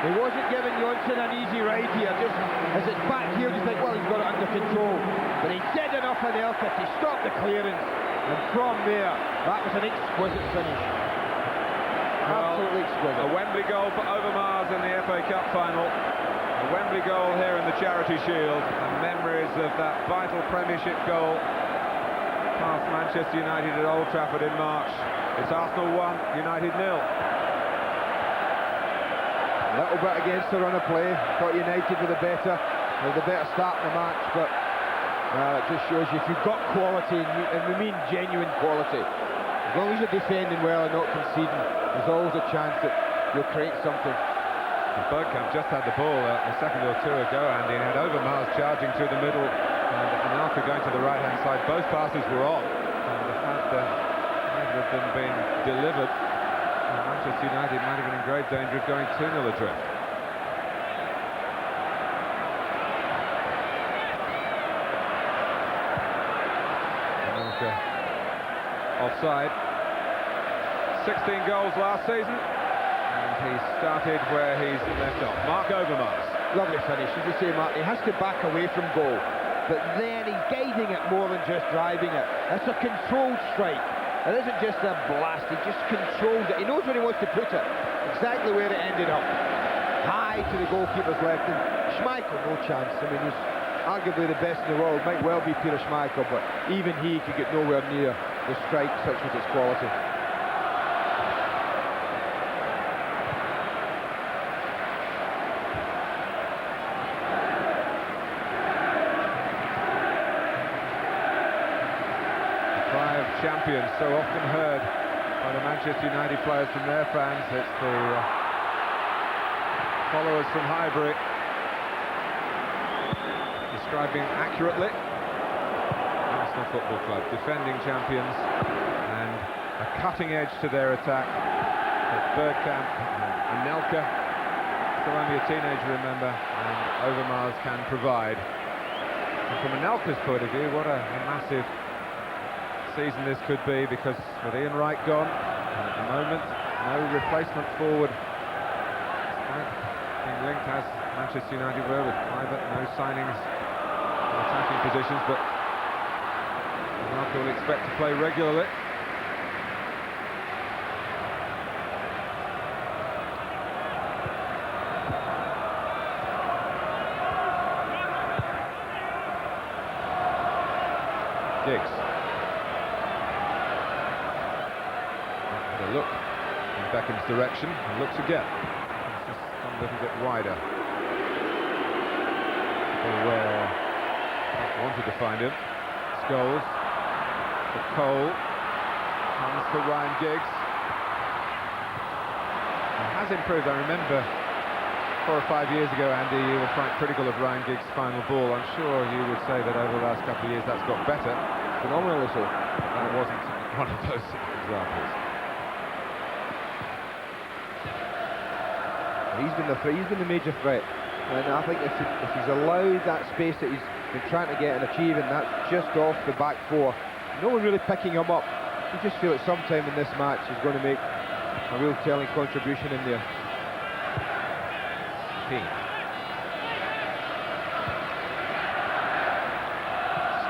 S5: He wasn't giving Johnson an easy ride here. Just as it's back here, you think, well, he's got it under control. But he did enough Anelka to stop the clearance. And from there, that was an exquisite finish. Absolutely exquisite.
S4: A Wembley goal for Overmars in the FA Cup final. A Wembley goal here in the Charity Shield. And memories of that vital Premiership goal past Manchester United at Old Trafford in March. It's Arsenal 1, United 0.
S5: A little bit against the run of play. Thought United were the better start in the match, but it just shows you if you've got quality, and we mean genuine quality, as long as you're defending well and not conceding, there's always a chance that you'll create something.
S4: And Bergkamp just had the ball a second or two ago, Andy, and had Overmars charging through the middle, and Anelka going to the right-hand side. Both passes were on, and had either of them been delivered, Manchester United might have been in grave danger of going 2-0 adrift. Anelka offside. 16 goals last season. And he started where he's left off. Mark Overmars.
S5: Lovely finish, as you say, Mark. He has to back away from goal, but then he's guiding it more than just driving it. That's a controlled strike. It isn't just a blast, he just controls it. He knows where he wants to put it, exactly where it ended up. High to the goalkeeper's left, and Schmeichel, no chance. I mean, he's arguably the best in the world, might well be Peter Schmeichel, but even he could get nowhere near the strike, such was its quality.
S4: Champions, so often heard by the Manchester United players from their fans. It's the followers from Highbury describing accurately Arsenal Football Club, defending champions, and a cutting edge to their attack that Bergkamp and Anelka, still only a teenager, remember, and Overmars can provide. And from Anelka's point of view, what a massive season this could be, because with Ian Wright gone, and at the moment no replacement forward, being linked as Manchester United were with private, no signings in attacking positions, but Marco will expect to play regularly. Giggs. Look in Beckham's direction, and looks again. It's just gone a little bit wider. Where he wanted to find him. Scholes to Cole. Comes to Ryan Giggs. He has improved. I remember 4 or 5 years ago, Andy, you were quite critical of Ryan Giggs' final ball. I'm sure you would say that over the last couple of years that's got better. Phenomenally so. And it wasn't one of those examples.
S5: He's been the major threat, and I think if he's allowed that space that he's been trying to get and achieve, and that's just off the back four, no one really picking him up. You just feel at some time in this match he's going to make a real telling contribution in there.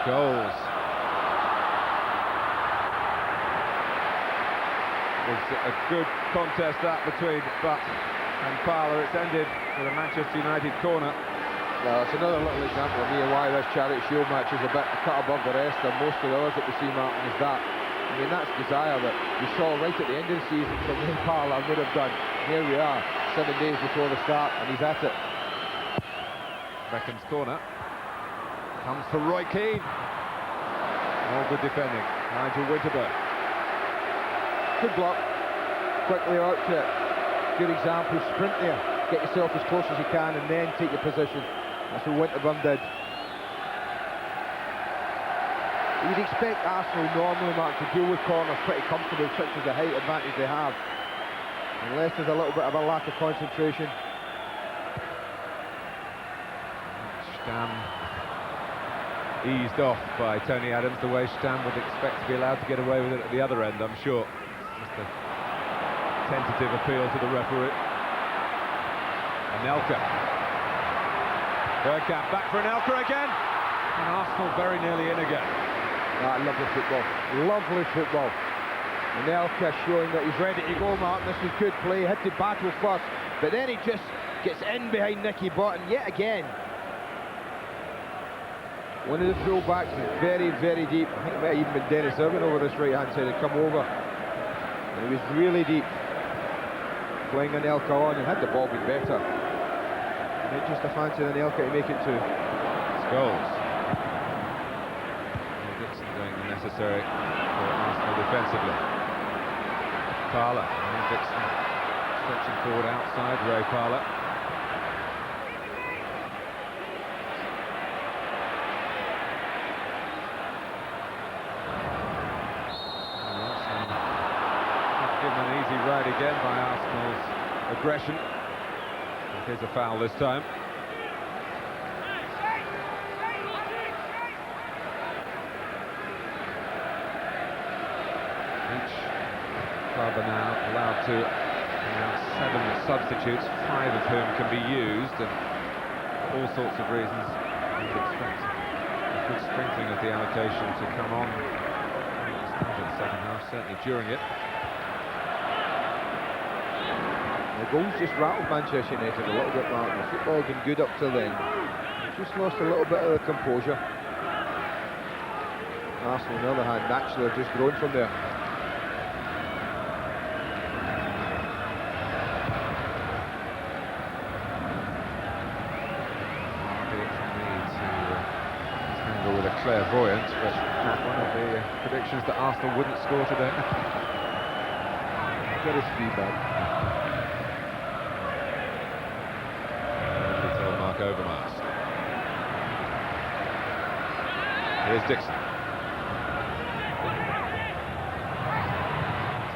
S4: Scholes. It's a good contest that between Butt and Parlour. It's ended with a Manchester United corner.
S5: Well, it's another little example of me and why this Charity Shield match is a bit cut above the rest of most of the others that we see, Martin, is that. I mean, that's desire that we saw right at the end of the season from Ray Parlour would have done. Here we are, 7 days before the start, and he's at it.
S4: Beckham's corner. Comes for Roy Keane. All good defending. Nigel Winterburn.
S5: Good block. Quickly out to it. Good example, sprint there, get yourself as close as you can and then take your position. That's what Winterburn did. You'd expect Arsenal normally, Mark, to deal with corners pretty comfortably, such as the height advantage they have, unless there's a little bit of a lack of concentration.
S4: Stam eased off by Tony Adams, the way Stam would expect to be allowed to get away with it at the other end, I'm sure. Just a tentative appeal to the referee. Anelka. Bergkamp back for Anelka again. And Arsenal very nearly in again.
S5: Lovely football. Lovely football. Anelka showing that he's ready to go, Martin. This is good play. Had to battle first, but then he just gets in behind Nicky Butt yet again. One of the full-backs is very, very deep. I think it might have even been Dennis Irwin over this right-hand side had come over. And he was really deep. Playing Anelka on, and had the ball been better. Not just a fancy Anelka to make it two.
S4: Scholes. Dixon doing the necessary for Arsenal defensively. Parlour. And Dixon stretching forward outside Ray Parlour. Right again by Arsenal's aggression. Here's a foul this time. Each club are now allowed to 7 substitutes, 5 of whom can be used, and all sorts of reasons. You'd expect a good strengthening of the allocation to come on in the second half, certainly during it.
S5: The goals just rattled Manchester United a little bit, Mark. The football had been good up till then. They've just lost a little bit of the composure. Arsenal, on the other hand, naturally have just grown from there.
S4: With a clairvoyant, but one of the predictions that Arsenal wouldn't score today.
S5: Get his feedback.
S4: He told Mark Overmars. Here's Dixon.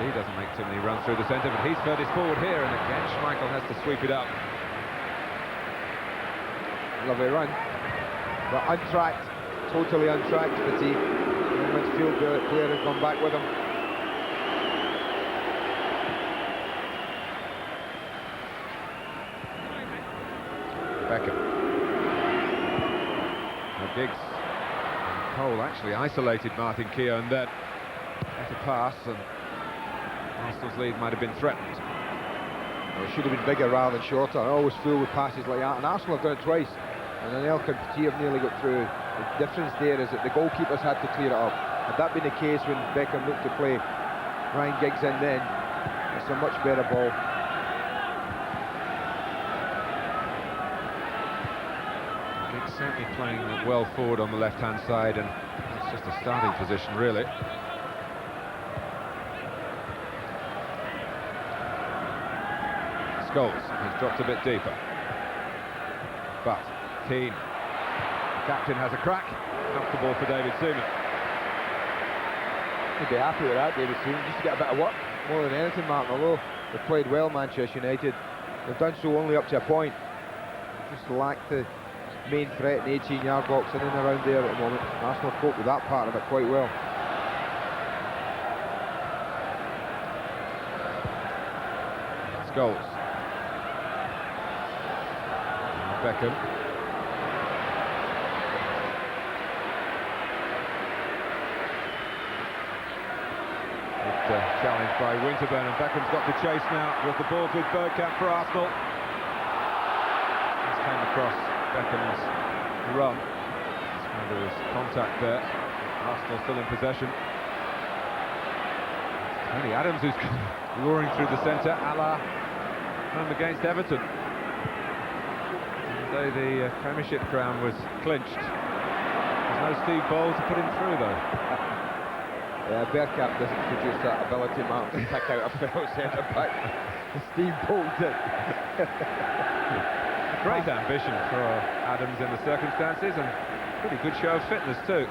S4: He doesn't make too many runs through the centre, but he's furthest forward here, and again Schmeichel has to sweep it up.
S5: Lovely run, but untracked. Totally untracked, Petit. The midfield player has gone back with him.
S4: Beckham. Now Giggs and Cole actually isolated Martin Keown then. That's a pass, and Arsenal's lead might have been threatened.
S5: Well, it should have been bigger rather than shorter. I always fool with passes like that, and Arsenal have done it twice. And Anelka and Petit have nearly got through. The difference there is that the goalkeepers had to clear it up. Had that been the case when Beckham looked to play Ryan Giggs in then, it's a much better ball.
S4: Giggs certainly playing well forward on the left-hand side, and it's just a starting position, really. Scholes, he's dropped a bit deeper. But Keane, the captain, has a crack. Comfortable for David Seaman.
S5: He'd be happy with that, David Seaman, just to get a bit of work more than anything, Martin. Although they've played well, Manchester United, they've done so only up to a point. They just lack the main threat in the 18-yard box in and around there at the moment. Arsenal cope with that part of it quite well.
S4: Scholes. Beckham. Challenged by Winterburn, and Beckham's got to chase now with the ball with Bergkamp for Arsenal. This came across Beckham's run. There was contact there. Arsenal still in possession. Tony Adams, who's roaring through the centre, a la home against Everton. Though the Premiership crown was clinched, there's no Steve Bold to put him through, though.
S5: Yeah, Bergkamp doesn't produce that ability, Mark, to pick out a fellow centre-back. Steve Bold did.
S4: Great ambition for Adams in the circumstances, and pretty good show of fitness, too.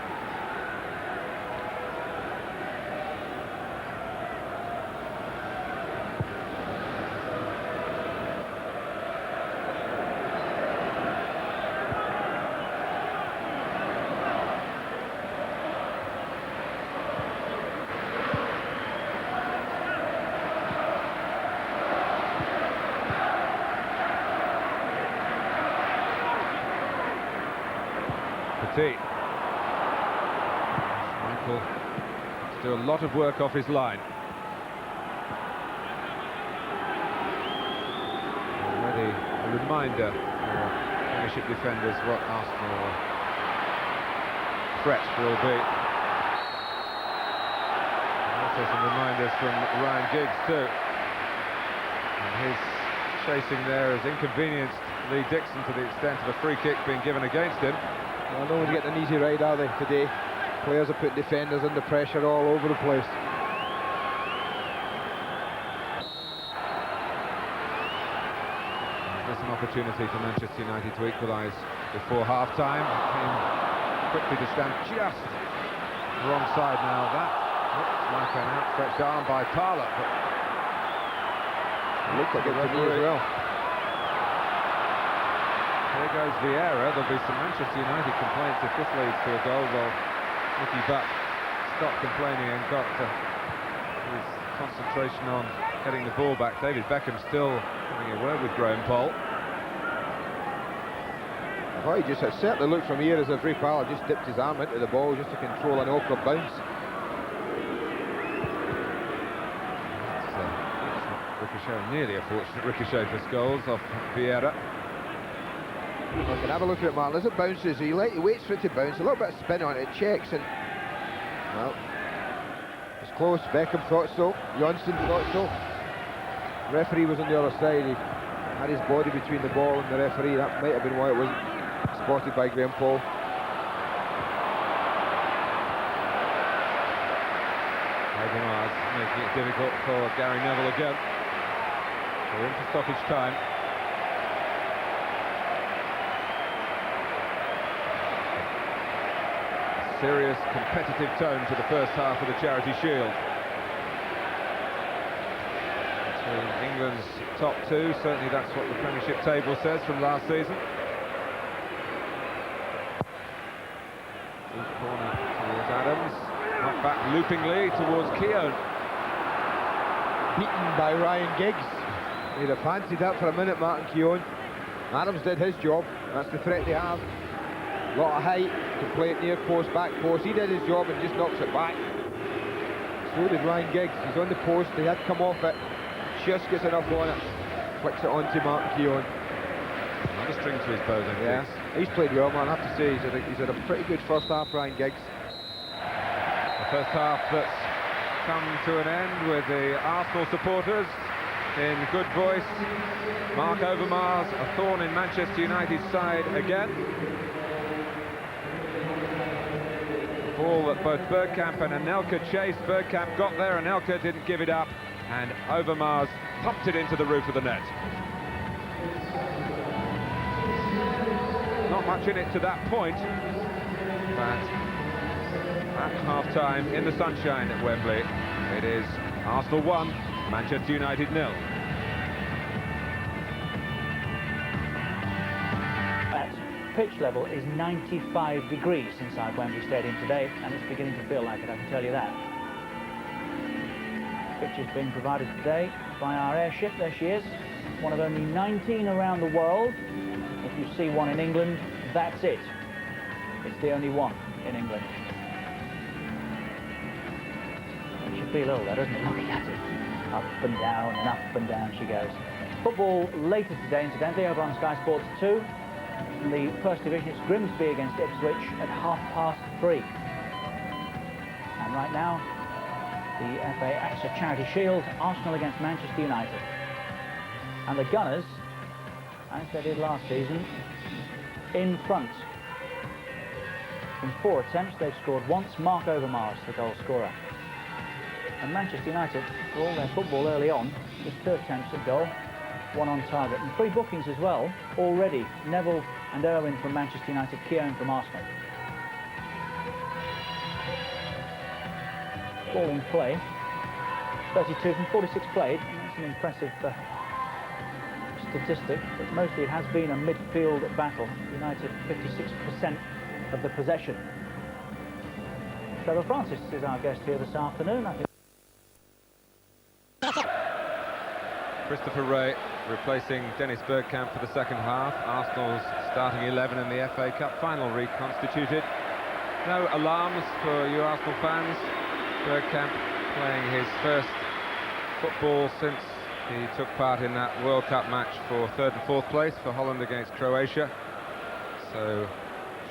S4: Michael to do a lot of work off his line. Already a reminder for Premiership defenders what Arsenal threat will be. And also some reminders from Ryan Giggs too. And his chasing there has inconvenienced Lee Dixon to the extent of a free kick being given against him.
S5: Well, no one's getting an easy ride, are they, today? Players are putting defenders under pressure all over the place.
S4: There's an opportunity for Manchester United to equalise before half-time. Came quickly to stand just the wrong side now. That looks like an outstretched arm by Parlour, but
S5: It looked like it to me as well.
S4: There goes Vieira. There'll be some Manchester United complaints if this leads to a goal. Well, Nicky Butt stopped complaining and got his concentration on getting the ball back. David Beckham still having a word with Graham Poll.
S5: Oh, he just, it certainly looked from here as if Ray Parlour just dipped his arm into the ball just to control an awkward bounce.
S4: Ricochet, nearly a fortunate ricochet for Scholes off Vieira.
S5: I can have a look at it, Martin. As it bounces, he waits for it to bounce, a little bit of spin on it, checks, and well, it's close. Beckham thought so, Johnson thought so. The referee was on the other side. He had his body between the ball and the referee. That might have been why it wasn't spotted by Graham Poll.
S4: Overmars making it difficult for Gary Neville again. We're into stoppage time. Serious competitive tone to the first half of the Charity Shield. Between England's top two, certainly that's what the Premiership table says from last season. Deep corner towards Adams, knocked back loopingly towards Keown.
S5: Beaten by Ryan Giggs. He'd have fancied that for a minute, Martin Keown. Adams did his job, that's the threat they have. A lot of height, can play it near post, back post. He did his job and just knocks it back. So did Ryan Giggs. He's on the post, he had come off it. Just gets enough on it. Flicks it onto Martin Keown.
S4: Another string to his bow then.
S5: Yeah, he's played well, man. I have to say, he's had a pretty good first half, Ryan Giggs.
S4: The first half that's come to an end with the Arsenal supporters in good voice. Mark Overmars, a thorn in Manchester United's side again. Ball that both Bergkamp and Anelka chased. Bergkamp got there, Anelka didn't give it up, and Overmars pumped it into the roof of the net. Not much in it to that point, but at half-time in the sunshine at Wembley, it is Arsenal 1, Manchester United 0.
S1: Pitch level is 95 degrees inside Wembley Stadium today, and it's beginning to feel like it, I can tell you that. Pitch is being provided today by our airship. There she is, one of only 19 around the world. If you see one in England, that's it. It's the only one in England. Makes you feel older, doesn't it, looking at it? Up and down she goes. Football later today, incidentally, over on Sky Sports 2. In the First Division, it's Grimsby against Ipswich at 3:30. And right now, the FA AXA Charity Shield, Arsenal against Manchester United. And the Gunners, as they did last season, in front. In 4 attempts, they've scored once. Mark Overmars, the goal scorer. And Manchester United, for all their football early on, just 2 attempts at goal, 1 on target. And 3 bookings as well, already. Neville and Irwin from Manchester United, Keown from Arsenal. Ball in play, 32 from 46 played, and that's an impressive statistic, but mostly it has been a midfield battle. United 56% of the possession. Trevor Francis is our guest here this afternoon. I think
S4: Christopher Wray replacing Dennis Bergkamp for the second half. Arsenal's starting 11 in the FA Cup final reconstituted. No alarms for you Arsenal fans. Bergkamp playing his first football since he took part in that World Cup match for 3rd and 4th place for Holland against Croatia. So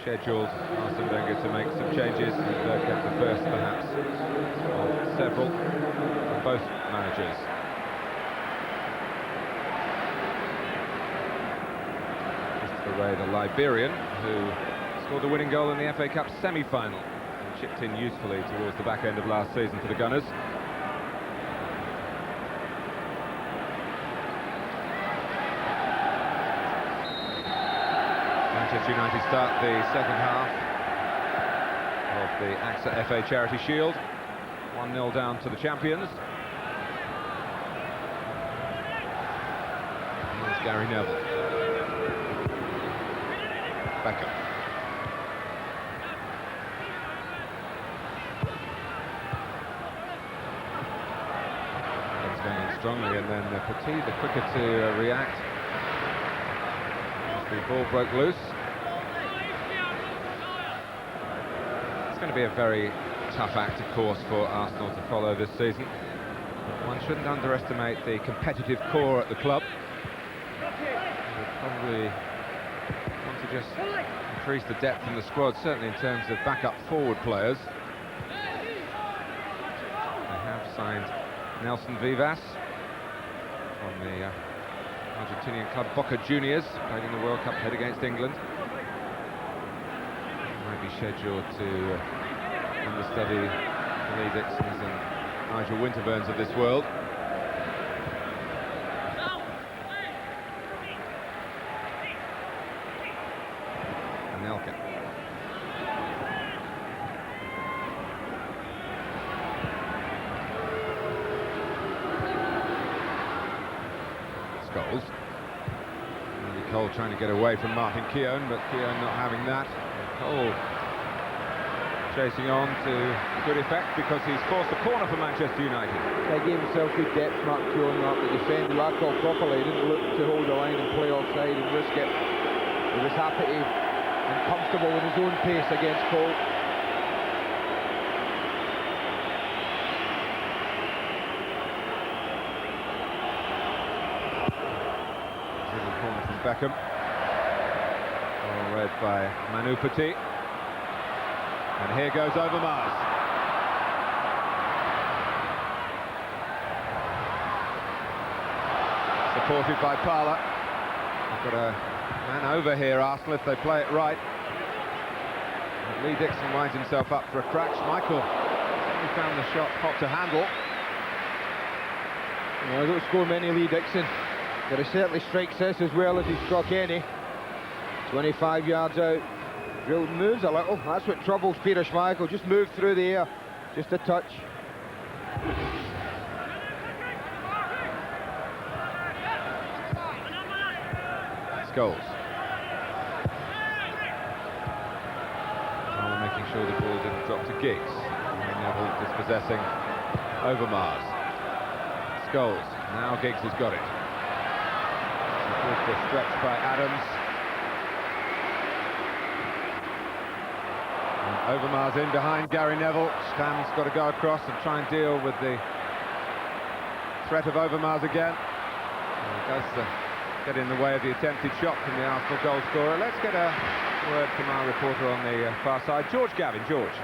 S4: scheduled Arsene Wenger to make some changes. Bergkamp the first perhaps of several for both managers. Ray, the Liberian, who scored the winning goal in the FA Cup semi-final and chipped in usefully towards the back end of last season for the Gunners. Manchester United start the second half of the AXA FA Charity Shield, 1-0 down to the champions. Here's Gary Neville. Beckham. going in strongly, and then Petit, the quicker to react. As the ball broke loose. It's going to be a very tough act, of course, for Arsenal to follow this season. But one shouldn't underestimate the competitive core at the club. We'll probably want to just increase the depth in the squad, certainly in terms of backup forward players. They have signed Nelson Vivas from the Argentinian club Boca Juniors, played in the World Cup head against England. Might be scheduled to understudy Lee Dixons and Nigel Winterburns of this world. Anelka. Scholes. Andy Cole trying to get away from Martin Keown, but Keown not having that. Cole chasing on to good effect because he's forced a corner for Manchester United.
S5: He gave himself good depth, Mark Keown, Mark, the defender. I called properly. He didn't look to hold the line and play offside and risk it. He was happy and comfortable with his own pace against Cole.
S4: Little corner from Beckham. Well read by Manu Petit. And here goes Overmars. Supported by Parla. They've got a man over here, Arsenal, if they play it right. And Lee Dixon winds himself up for a crack. Schmeichel he found the shot hot to handle.
S5: You know, don't score many, Lee Dixon, but he certainly strikes this as well as he struck any. 25 yards out. Drilled moves a little. That's what troubles Peter Schmeichel. Just move through the air, just a touch.
S4: Scholes. Making sure the ball didn't drop to Giggs. And Neville dispossessing Overmars. Scholes. Now Giggs has got it. Good stretch by Adams. Overmars in behind Gary Neville. Stam's got to go across and try and deal with the threat of Overmars again. And he does get in the way of the attempted shot from the Arsenal goal scorer. Let's get a word from our reporter on the far side, George Gavin. George.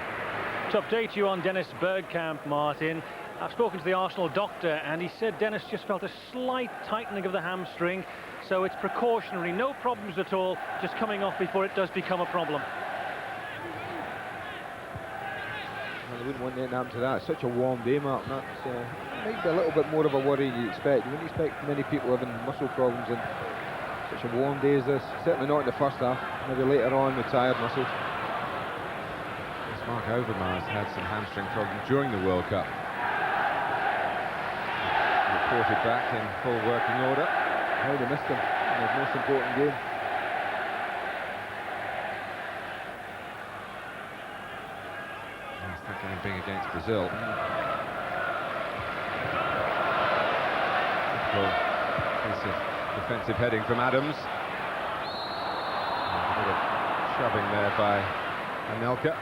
S6: To update you on Dennis Bergkamp, Martin, I've spoken to the Arsenal doctor and he said Dennis just felt a slight tightening of the hamstring, so it's precautionary, no problems at all, just coming off before it does become a problem.
S5: Well, I wouldn't want anything to happen to that. It's such a warm day, Mark. That's might be a little bit more of a worry than you expect. You wouldn't expect many people having muscle problems in such a warm day as this. Certainly not in the first half. Maybe later on with tired muscles.
S4: Mark Overmars had some hamstring problems during the World Cup. Reported back in full working order.
S5: How they missed him in his most important game.
S4: I was thinking of being against Brazil. Piece of defensive heading from Adams. A bit of shoving there by Anelka.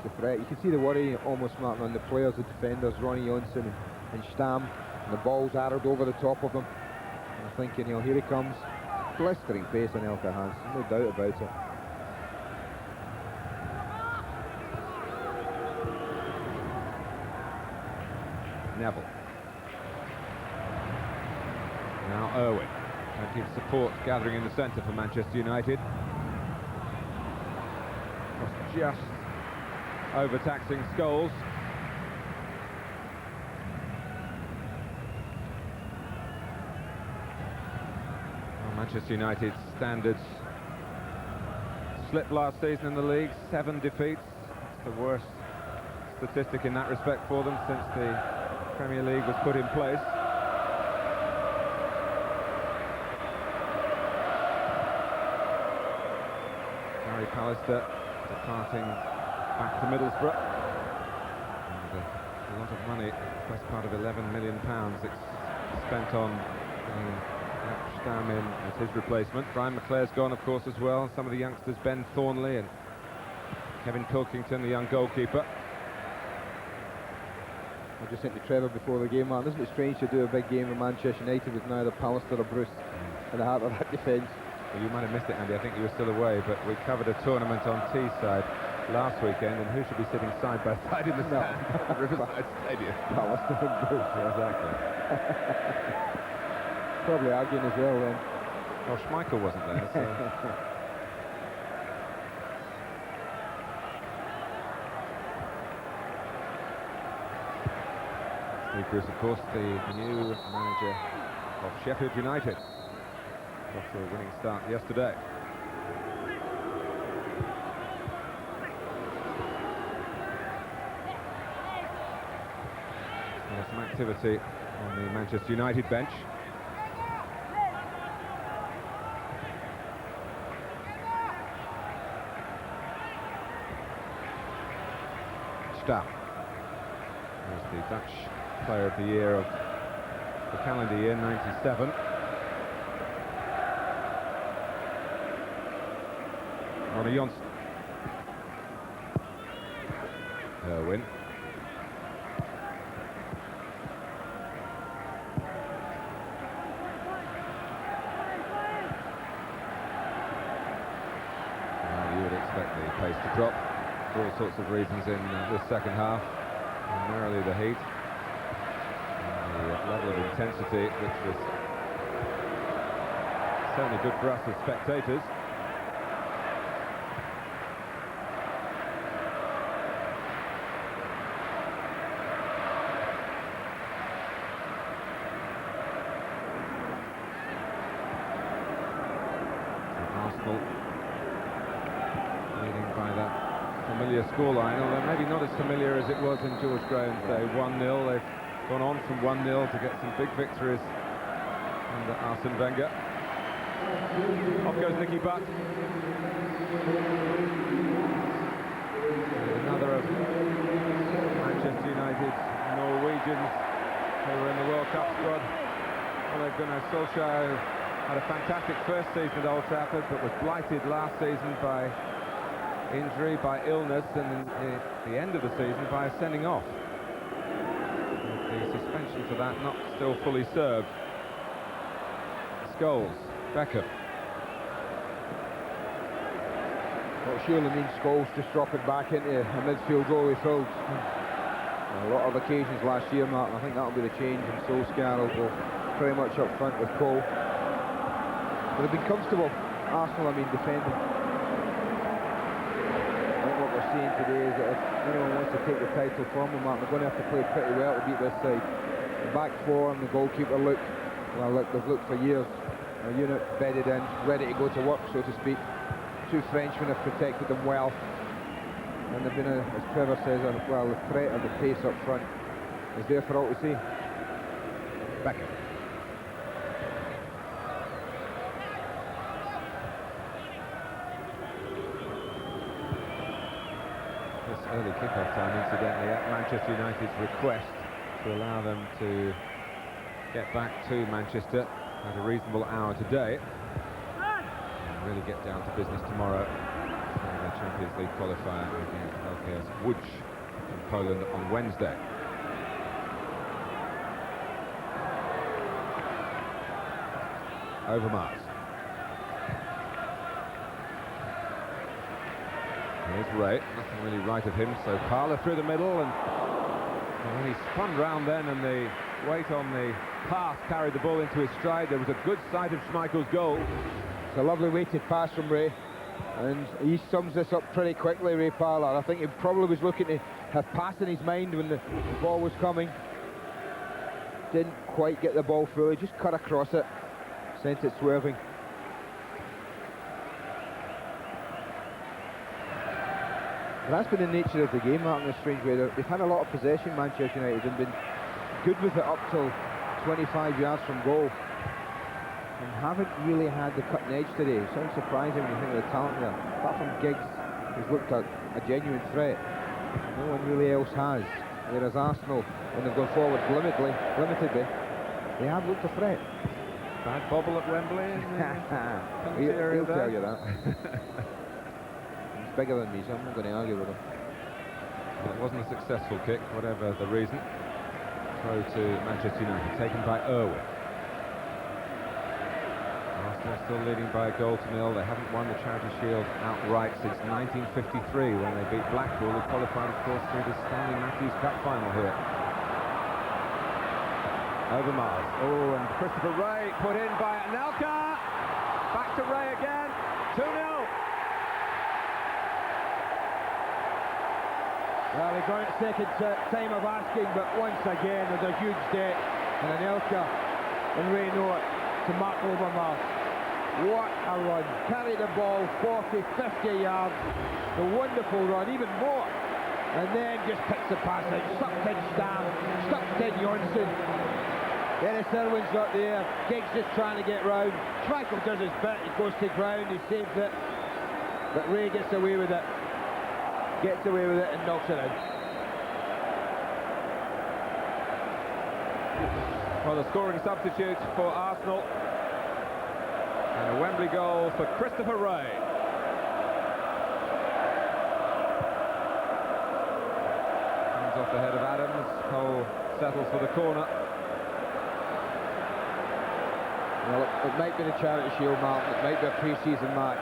S5: The threat. You can see the worry almost, Martin, on the players, the defenders, Ronnie Johnson and Stam, and the ball's arrowed over the top of them. And I'm thinking, you know, here he comes. Blistering pace Anelka has, no doubt about it.
S4: Neville. Now Irwin. Plenty of support gathering in the centre for Manchester United. Just overtaxing Scholes. Well, Manchester United's standards slipped last season in the league, 7 defeats. It's the worst statistic in that respect for them since the Premier League was put in place. Gary Pallister departing back to Middlesbrough. And a lot of money, best part of £11 million spent on Jaap Stam in as his replacement. Brian McClare's gone, of course, as well. Some of the youngsters, Ben Thornley and Kevin Pilkington, the young goalkeeper.
S5: I just said to Trevor before the game, man, isn't it strange to do a big game with Manchester United with neither Pallister or Bruce in the heart of that defence?
S4: Well, you might have missed it, Andy. I think you were still away, but we covered a tournament on Teesside last weekend, and who should be sitting side by side in the stand at Riverside Stadium?
S5: Pallister and Bruce.
S4: Exactly.
S5: Probably arguing as well then.
S4: Well, Schmeichel wasn't there, so... Steve Bruce, of course, the new manager of Sheffield United. Off to a winning start yesterday. There's some activity on the Manchester United bench. Stam. There's the Dutch Player of the Year of the calendar year, 97. Ronnie Johnson. Irwin. Well, you would expect the pace to drop for all sorts of reasons in this second half. Primarily the heat. The level of intensity, which was certainly good for us as spectators. Arsenal leading by that familiar scoreline, although maybe not as familiar as it was in George Graham's day. 1-0. They've gone on from 1-0 to get some big victories under Arsene Wenger. Off goes Nicky Butt. Another of Manchester United's Norwegians who were in the World Cup squad. Ole Gunnar Solskjaer had a fantastic first season at Old Trafford, but was blighted last season by injury, by illness, and at the end of the season by a sending off. The suspension for that not still fully served. Scholes, Beckham.
S5: Well, it surely means Scholes just dropping back into a midfield role he filled on a lot of occasions last year, Martin. I think that'll be the change, and Solskjaer will go pretty much up front with Cole. But they've been comfortable, Arsenal, defending. We're seeing today is that if anyone wants to take the title from them, they're going to have to play pretty well to beat this side. The back four and the goalkeeper they've looked for years. A unit bedded in, ready to go to work, so to speak. Two Frenchmen have protected them well, and they've been, as Trevor says, the threat of the pace up front is there for all to see.
S4: Beckham. Early kick-off time, incidentally, at Manchester United's request, to allow them to get back to Manchester at a reasonable hour today and really get down to business tomorrow for the Champions League qualifier against LKS Łódź in Poland on Wednesday. Overmars. Here's Ray, nothing really right of him, so Parlour through the middle, and when he spun round then and the weight on the pass carried the ball into his stride, there was a good sight of Schmeichel's goal.
S5: It's a lovely weighted pass from Ray, and he sums this up pretty quickly, Ray Parlour. I think he probably was looking to have pass in his mind when the ball was coming. Didn't quite get the ball fully, just cut across it, sent it swerving. But that's been the nature of the game, Martin, in a strange way. They've had a lot of possession, Manchester United, and been good with it up till 25 yards from goal, and haven't really had the cutting edge today. It sounds surprising when you think of the talent there. Apart from Giggs, who's looked a genuine threat, no one really else has. Whereas Arsenal, when they've gone forward limitedly, they have looked a threat.
S4: Bad bobble at Wembley.
S5: He'll tell you that. He's bigger than me, so I'm not going to argue with him.
S4: Well, it wasn't a successful kick, whatever the reason. Throw to Manchester United, taken by Irwin. Arsenal still leading by a goal to nil. They haven't won the Charity Shield outright since 1953, when they beat Blackpool, who qualified, of course, through the Stanley Matthews Cup final here. Overmars. Oh, and Christopher Wray put in by Anelka. Back to Wray again. 2-0.
S5: Well, they got it second time of asking, but once again there's a huge debt, and Anelka and Ray know it, to Mark Overmars. What a run. Carried the ball 40, 50 yards. A wonderful run, even more. And then just picks the pass out. Sucked in Stam, stuck in Johnson. Dennis Irwin's not there. Giggs just trying to get round. Schmeichel does his bit. He goes to ground. He saves it. But Ray gets away with it. Gets away with it and knocks it in.
S4: Well, the scoring substitute for Arsenal. And a Wembley goal for Christopher Wray. Comes off the head of Adams. Cole settles for the corner.
S5: Well, it might be the Charity Shield, Martin, it might be a pre-season match,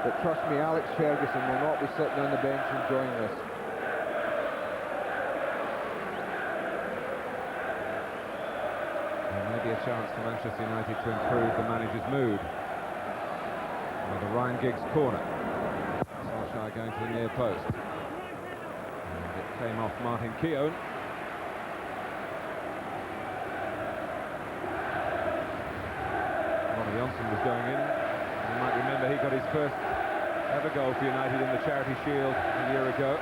S5: but trust me, Alex Ferguson will not be sitting on the bench enjoying this.
S4: There may be a chance for Manchester United to improve the manager's mood. With a Ryan Giggs corner. Solskjaer going to the near post. And it came off Martin Keown. Johnson was going in. You might remember he got his first ever goal for United in the Charity Shield a year ago.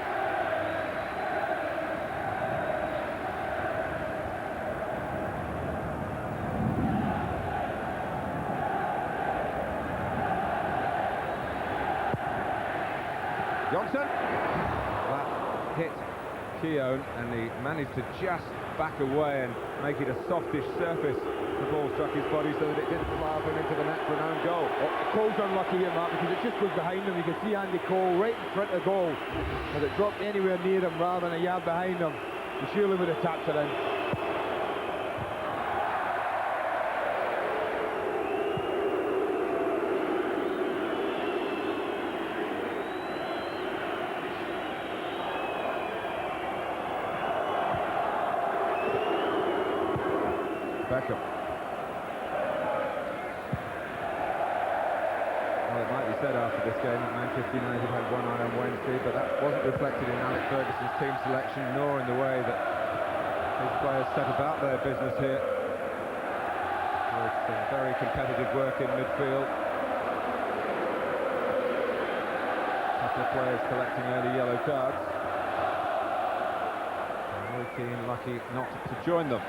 S4: Johnson! That hit Keown, and he managed to just back away and make it a softish surface. The ball struck his body so that it didn't fly up and into the net for an own goal.
S5: Cole's unlucky here, Mark, because it just goes behind him. You can see Andy Cole right in front of the goal. Had it dropped anywhere near him rather than a yard behind him, he surely would have tapped it in.
S4: Beckham. Well, it might be said after this game that Manchester United had one eye on Wednesday, but that wasn't reflected in Alex Ferguson's team selection, nor in the way that his players set about their business here. With some very competitive work in midfield. A couple of players collecting early yellow cards. And Roy Keane lucky not to join them.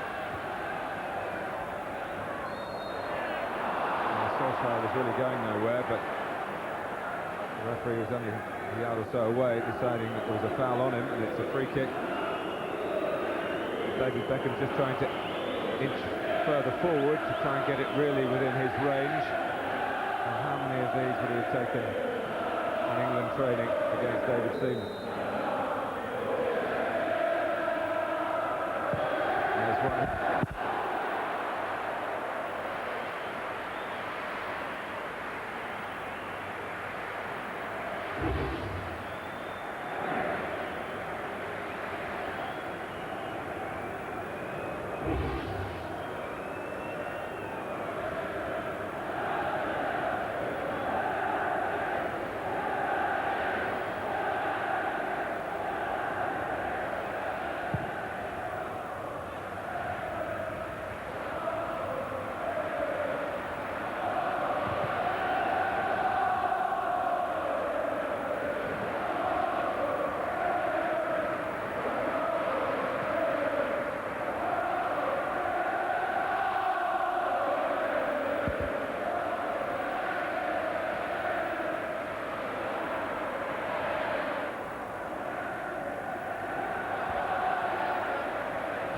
S4: Solskjaer was really going nowhere, but the referee was only a yard or so away, deciding that there was a foul on him, and it's a free kick. David Beckham just trying to inch further forward to try and get it really within his range. And how many of these would he have taken on England training against David Seaman? There's one.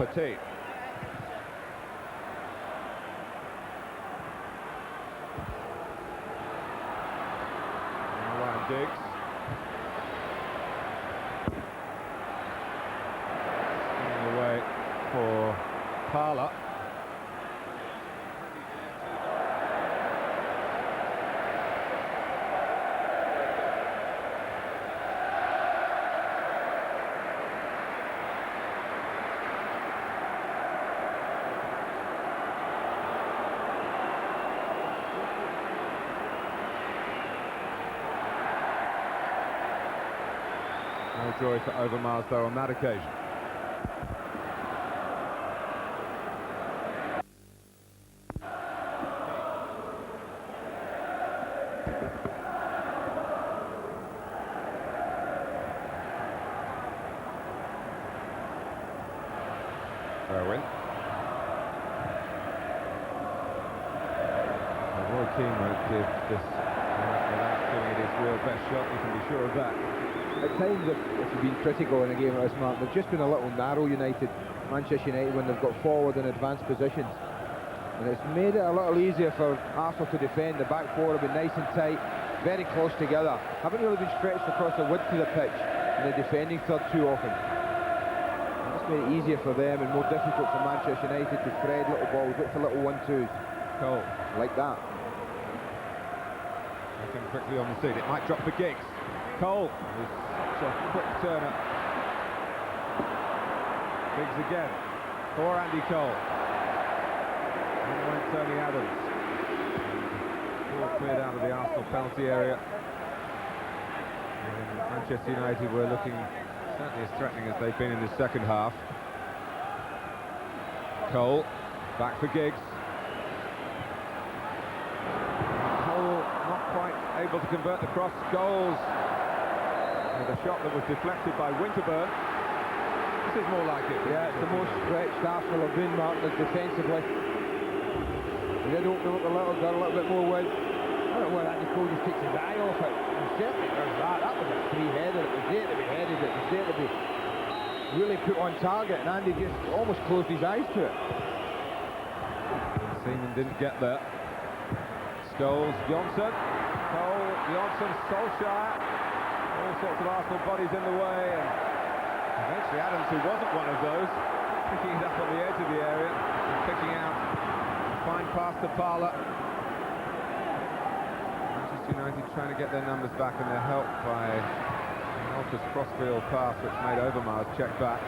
S4: Petit. Ryan Giggs. Spinning away for Parlour. No joy for Overmars though on that occasion. Irwin. Roy Keane won't give this without giving it his real best shot, you can be sure of that.
S5: At times, if you've been critical in a game like this, Mark, they've just been a little narrow, Manchester United, when they've got forward and advanced positions. And it's made it a little easier for Arsenal to defend. The back four have been nice and tight, very close together. Haven't really been stretched across the width of the pitch in the defending third too often. That's made it easier for them and more difficult for Manchester United to thread little balls, look for little 1-2s.
S4: Cole.
S5: Like that.
S4: Looking quickly on the seat, it might drop for Giggs. Cole is such a quick turner. Giggs again for Andy Cole. And went Tony Adams. Ball cleared out of the Arsenal penalty area. And Manchester United were looking certainly as threatening as they've been in the second half. Cole, back for Giggs. Cole not quite able to convert the cross. Goals. With a shot that was deflected by Winterburn. This is more like it.
S5: Yeah, it's the most stretched Arsenal have been, Mark, defensively. They did open up a little, got a little bit more width. I don't know whether Andy Cole just takes his eye off it. And certainly there's that. That was a three-header. It was there to be headed. It was there to be really put on target. And Andy just almost closed his eyes to it.
S4: Seaman didn't get there. Scholes, Johnson. Cole, Johnson, Solskjaer. All sorts of Arsenal bodies in the way, and eventually Adams, who wasn't one of those, picking it up on the edge of the area and picking out a fine pass to Parlour. Manchester United trying to get their numbers back, and they're helped by Alca's crossfield pass, which made Overmars check back.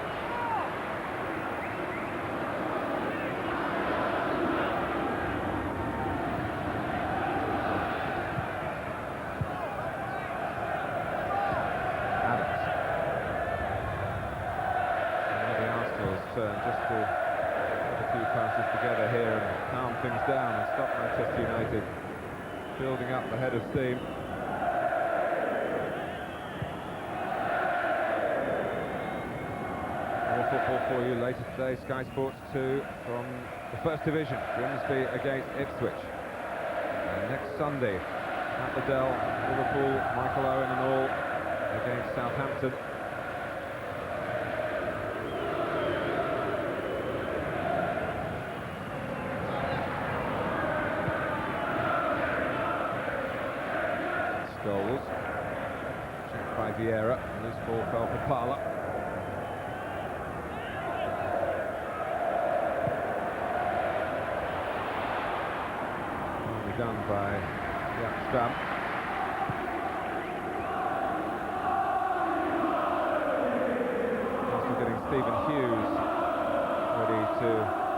S4: Just to put a few passes together here and calm things down and stop Manchester United building up the head of steam. More football for you later today. Sky Sports 2 from the First Division. Grimsby against Ipswich. And next Sunday at the Dell, Liverpool, Michael Owen and all against Southampton. Goals. Checked by Vieira. Loose ball fell for Parlour. Only done by Jack Stam. Also getting Stephen Hughes ready to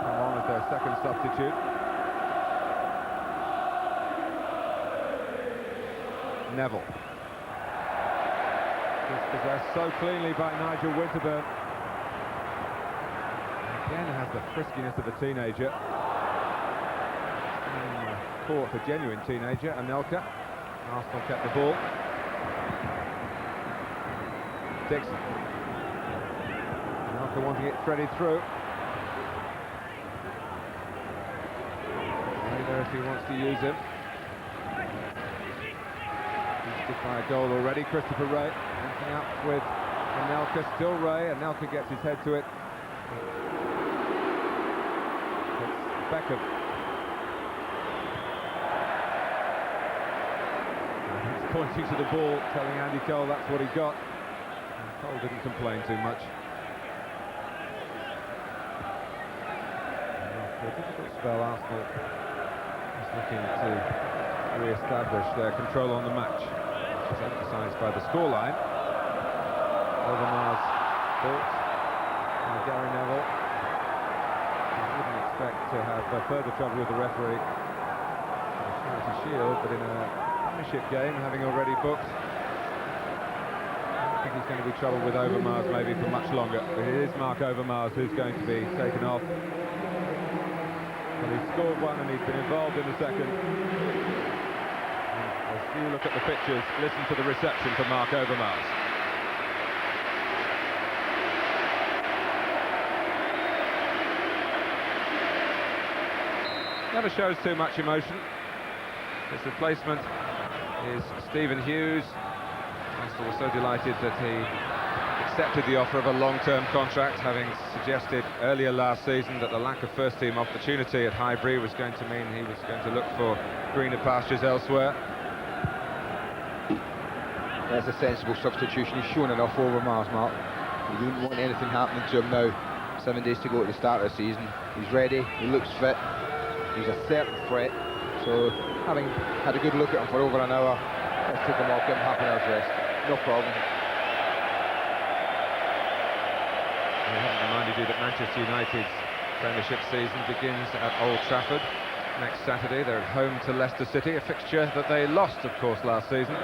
S4: come on as their second substitute. Neville. Just possessed so cleanly by Nigel Winterburn. Again has the friskiness of a teenager. Caught a genuine teenager, Anelka. Arsenal kept the ball. Dixon. Anelka wanting it threaded through. There if he wants to use him. By a goal already, Christopher Wray linking up with Anelka, still Wray. Anelka gets his head to it. Beckham. And he's pointing to the ball, telling Andy Cole that's what he got. And Cole didn't complain too much. After a difficult spell, Arsenal is looking to re-establish their control on the match, which is emphasised by the scoreline. Overmars built by Gary Neville. You wouldn't expect to have further trouble with the referee in the Charity Shield, but in a Premiership game, having already booked, I don't think he's going to be trouble with Overmars maybe for much longer. But it is Mark Overmars who's going to be taken off. Well, he's scored one and he's been involved in the second. And as you look at the pictures, listen to the reception for Mark Overmars. Never shows too much emotion. His replacement is Stephen Hughes. Arsenal was so delighted that he accepted the offer of a long-term contract, having suggested earlier last season that the lack of first-team opportunity at Highbury was going to mean he was going to look for greener pastures elsewhere.
S5: That's a sensible substitution. He's shown enough Overmars, Mark. You wouldn't want anything happening to him now. 7 days to go at the start of the season. He's ready, he looks fit, he's a certain threat. So, having had a good look at him for over an hour, let's take him off, give him half an hour's rest. No problem.
S4: I haven't reminded you that Manchester United's Premiership season begins at Old Trafford next Saturday. They're at home to Leicester City, a fixture that they lost, of course, last season.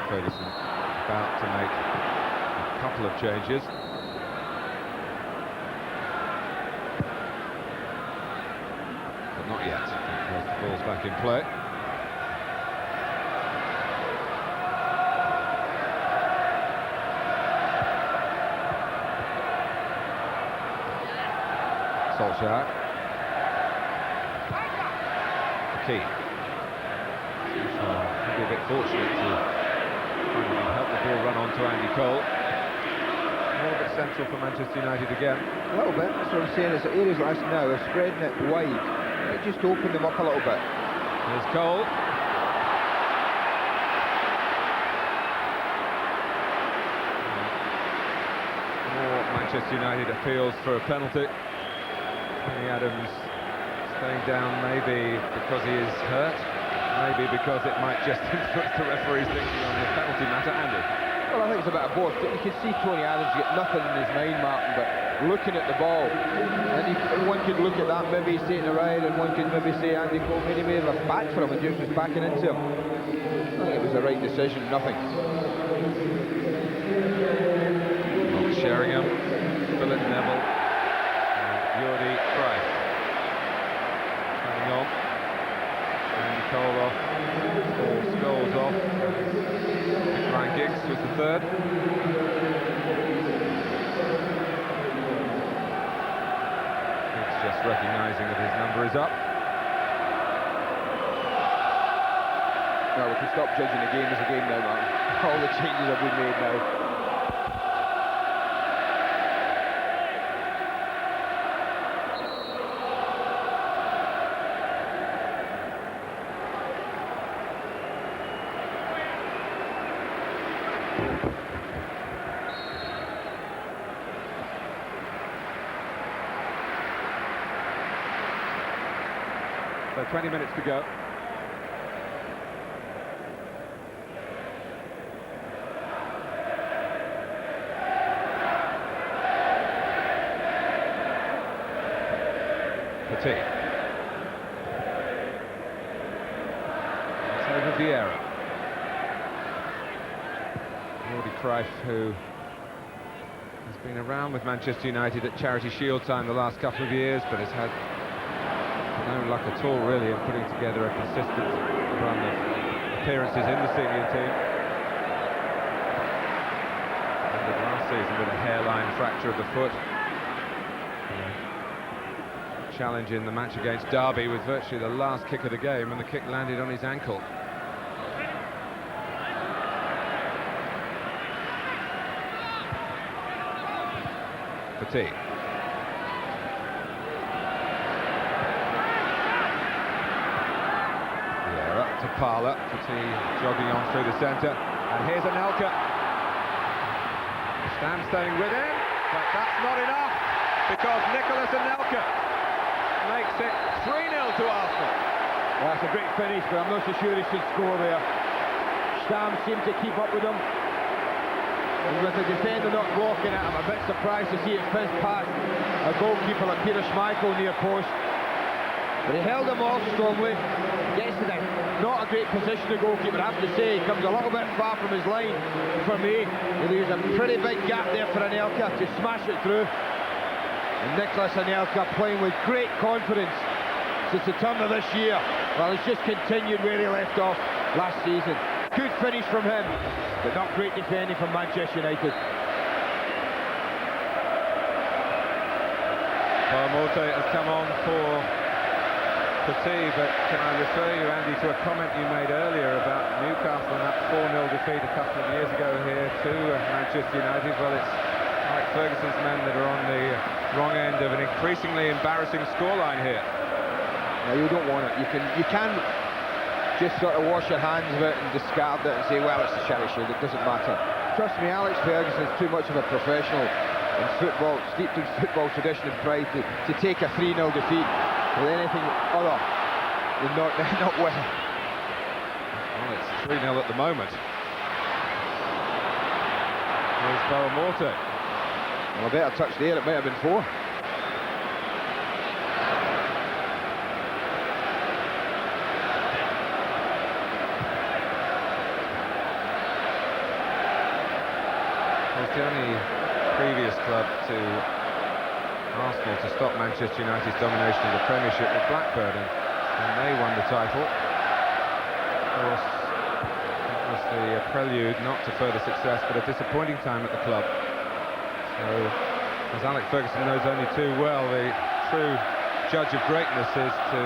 S4: Ferguson about to make a couple of changes. But not yet, because the ball's back in play. Solskjaer. Keane. Maybe a bit fortunate to help the ball run on to Andy Cole. A little bit central for Manchester United again.
S5: A little bit, that's what I'm saying, is that areas like this now are spreading it wide. It just opened them up a little bit.
S4: Here's Cole. More Manchester United appeals for a penalty. Tony Adams staying down maybe because he is hurt. Maybe because it might just influence the referee's thinking on the penalty matter. Andy?
S5: Well, I think it's a bit of both. You can see Tony Adams get nothing in his mind, Martin, but looking at the ball, and one could look at that, maybe he's taking a ride, and one could maybe say Andy Cole maybe made a back for him and just was backing into him. I think it was the right decision, nothing.
S4: Sheringham, Philip Neville, and Jordi Cruyff coming on. And Cole off, or Scholes off. Ryan Giggs was the third. Giggs just recognising that his number is up.
S5: No, we can stop judging the game as a game now, man. All the changes have been made now.
S4: So 20 minutes to go. Petit. It's over Vieira. Jordi Cruyff, who has been around with Manchester United at Charity Shield time the last couple of years, but has had no luck at all really in putting together a consistent run of appearances in the senior team. Ended last season with a hairline fracture of the foot. Challenge in the match against Derby was virtually the last kick of the game, and the kick landed on his ankle. Petit. Yeah, up to Parlour. Petit jogging on through the centre, and here's Anelka. Stam staying with him, but that's not enough, because Nicolas Anelka makes it 3-0 to Arsenal.
S5: Well, that's a great finish, but I'm not so sure he should score there. Stam seemed to keep up with him. And with the defender not blocking it, I'm a bit surprised to see it fizz past a goalkeeper like Peter Schmeichel near post. But he held him off strongly. Gets to the not a great position, the goalkeeper, I have to say. He comes a little bit far from his line for me. He leaves a pretty big gap there for Anelka to smash it through. And Nicolas Anelka playing with great confidence since the turn of this year. Well, he's just continued where he left off last season. Good finish from him, but not great defending from Manchester United.
S4: Morte has come on for Petit, but can I refer you, Andy, to a comment you made earlier about Newcastle and that 4-0 defeat a couple of years ago here to Manchester United? Well, it's Alex Ferguson's men that are on the wrong end of an increasingly embarrassing scoreline here.
S5: No, you don't want it. You can just sort of wash your hands of it and discard it and say, well, it's the Charity Shield, it doesn't matter. Trust me, Alex Ferguson is too much of a professional in football, steeped in football tradition and pride to take a 3-0 defeat with anything other than not well.
S4: Well, it's 3-0 at the moment. Here's Morte.
S5: Well, a better touch there, it might have been 4.
S4: The only previous club to Arsenal to stop Manchester United's domination of the Premiership was Blackburn, and they won the title. Of course, that was the prelude not to further success, but a disappointing time at the club. So, as Alex Ferguson knows only too well, the true judge of greatness is to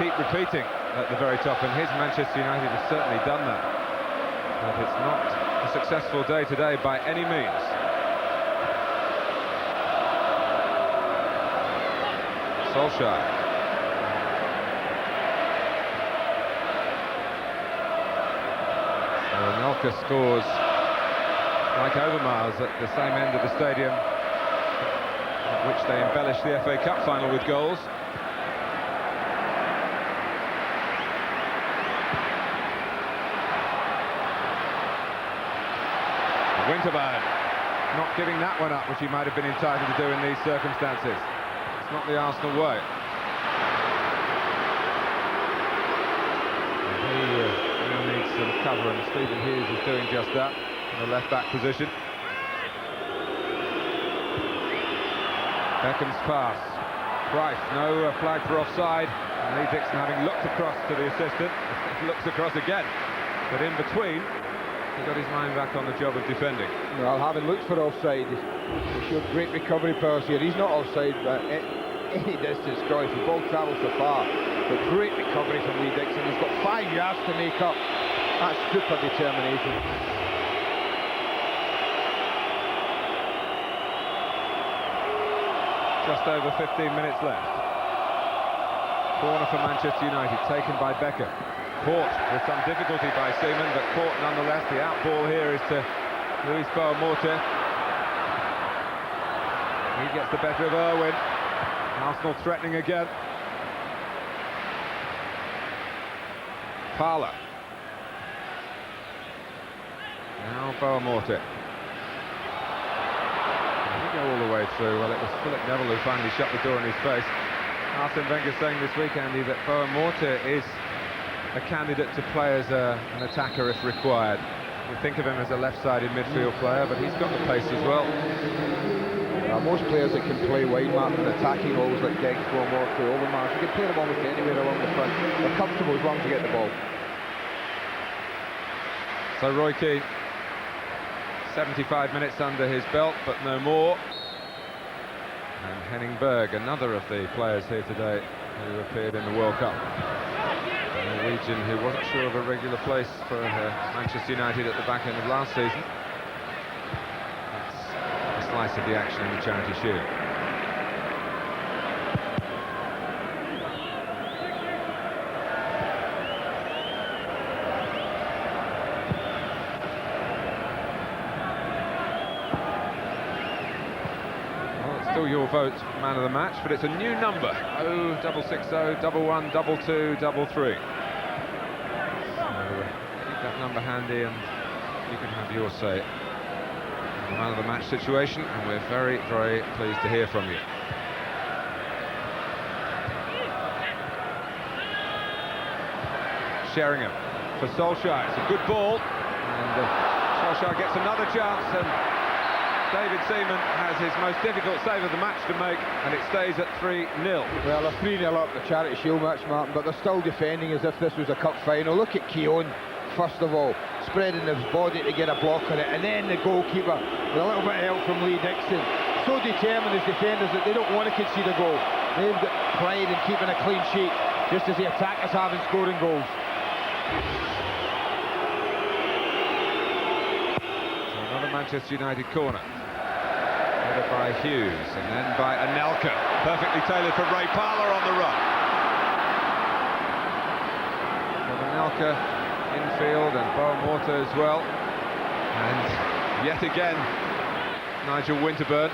S4: keep repeating at the very top, and his Manchester United has certainly done that. But it's not a successful day today by any means. Solskjaer. So Anelka scores like Overmars at the same end of the stadium at which they embellished the FA Cup final with goals. Winterburn not giving that one up, which he might have been entitled to do in these circumstances. It's not the Arsenal way. He needs some cover, and Stephen Hughes is doing just that in the left-back position. Beckham's pass. Price, no flag for offside. And Lee Dixon, having looked across to the assistant, looks across again. But in between, he got his mind back on the job of defending.
S5: Well, having looked for offside, he showed great recovery powers here. He's not offside by any distance, Cruyff. The ball travels so far, but great recovery from Lee Dixon. He's got 5 yards to make up. That's super determination.
S4: Just over 15 minutes left. Corner for Manchester United, taken by Beckham. Caught with some difficulty by Seaman, but caught nonetheless. The out ball here is to Luis Morte. He gets the better of Irwin. Arsenal threatening again. Parlour. Now Morte. He go all the way through. Well, it was Philip Neville who finally shut the door in his face. Arsene Wenger saying this week, Andy, that Morte is a candidate to play as an attacker if required. We think of him as a left-sided midfield player, but he's got the pace as well.
S5: Most players that can play wide mark and attacking roles like Gexford, Morte, Overmars, you can play them almost anywhere along the front. They're comfortable as long as you get the ball.
S4: So Roy Keane, 75 minutes under his belt, but no more. And Henning Berg, another of the players here today who appeared in the World Cup. A Norwegian who wasn't sure of a regular place for Manchester United at the back end of last season. That's a slice of the action in the Charity Shield. Still your vote, man of the match, but it's a new number: 0660 11 22 33. So keep that number handy, and you can have your say in the man of the match situation. And we're very, very pleased to hear from you. Sheringham for Solskjaer. It's a good ball, and Solskjaer gets another chance, and David Seaman has his most difficult save of the match to make, and it stays at 3-0.
S5: Well, they're 3-0 up the Charity Shield match, Martin, but they're still defending as if this was a cup final. Look at Keown, first of all, spreading his body to get a block on it, and then the goalkeeper with a little bit of help from Lee Dixon. So determined as defenders that they don't want to concede a goal. They've got pride in keeping a clean sheet, just as the attackers have in scoring goals.
S4: So another Manchester United corner. Headed by Hughes, and then by Anelka. Perfectly tailored for Ray Parlour on the run. From Anelka infield, and Boa-Morte as well. And yet again, Nigel Winterburn.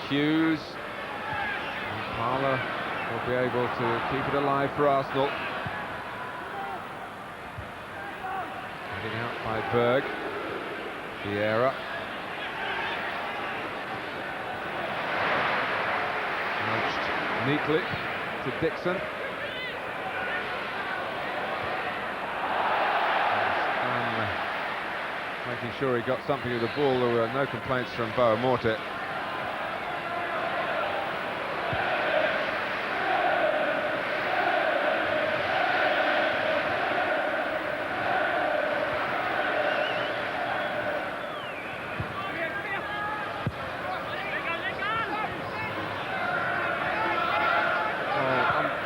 S4: Hughes. And Parlour will be able to keep it alive for Arsenal. Heading out by Berg. Vieira. Nudged neatly to Dixon. And making sure he got something of the ball. There were no complaints from Boa-Morte.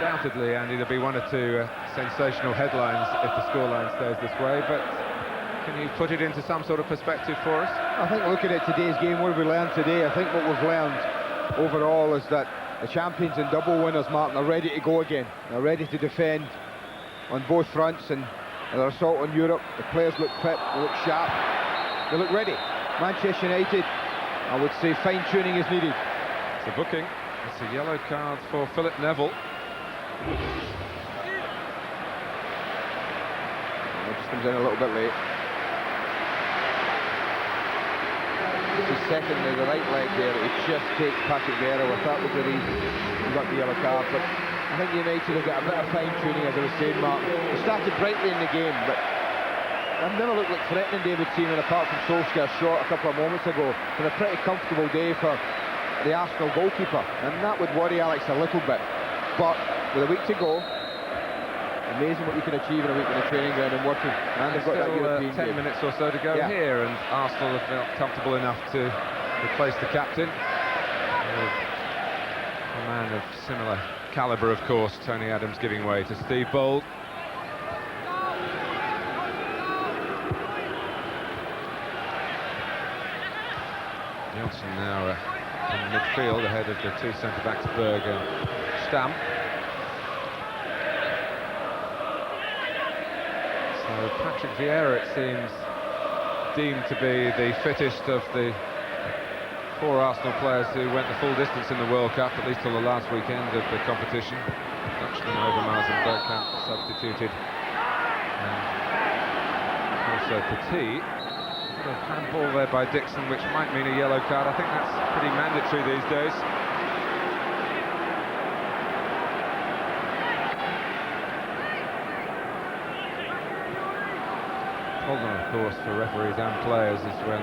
S4: Undoubtedly, Andy, there'll be one or two sensational headlines if the scoreline stays this way, but can you put it into some sort of perspective for us?
S5: I think looking at today's game, what have we learned today? I think what we've learned overall is that the champions and double winners, Martin, are ready to go again. They're ready to defend on both fronts, and their assault on Europe. The players look fit, they look sharp, they look ready. Manchester United, I would say fine-tuning is needed.
S4: It's a booking. It's a yellow card for Philip Neville.
S5: It just comes in a little bit late. This is second to the right leg there. It just takes Patrick Vieira with that was the reason he got the yellow card. But I think United have got a bit of fine-tuning, as I was saying, Mark. They started brightly in the game, but they've never looked like threatening David Seaman, apart from Solskjaer's shot a couple of moments ago. It's a pretty comfortable day for the Arsenal goalkeeper, and that would worry Alex a little bit. But with a week to go, amazing what you can achieve in a week in a training ground and working. And they've got that European
S4: 10
S5: game.
S4: minutes or so to go here, and Arsenal have felt comfortable enough to replace the captain. A man of similar calibre, of course, Tony Adams, giving way to Steve Bold. Johnson now in midfield ahead of the two centre-backs, Berg and Stam. So Patrick Vieira, it seems, deemed to be the fittest of the four Arsenal players who went the full distance in the World Cup, at least till the last weekend of the competition. Dutchman Overmars and Bergkamp substituted. And also Petit. A handball there by Dixon, which might mean a yellow card. I think that's pretty mandatory these days. Problem, of course, for referees and players is when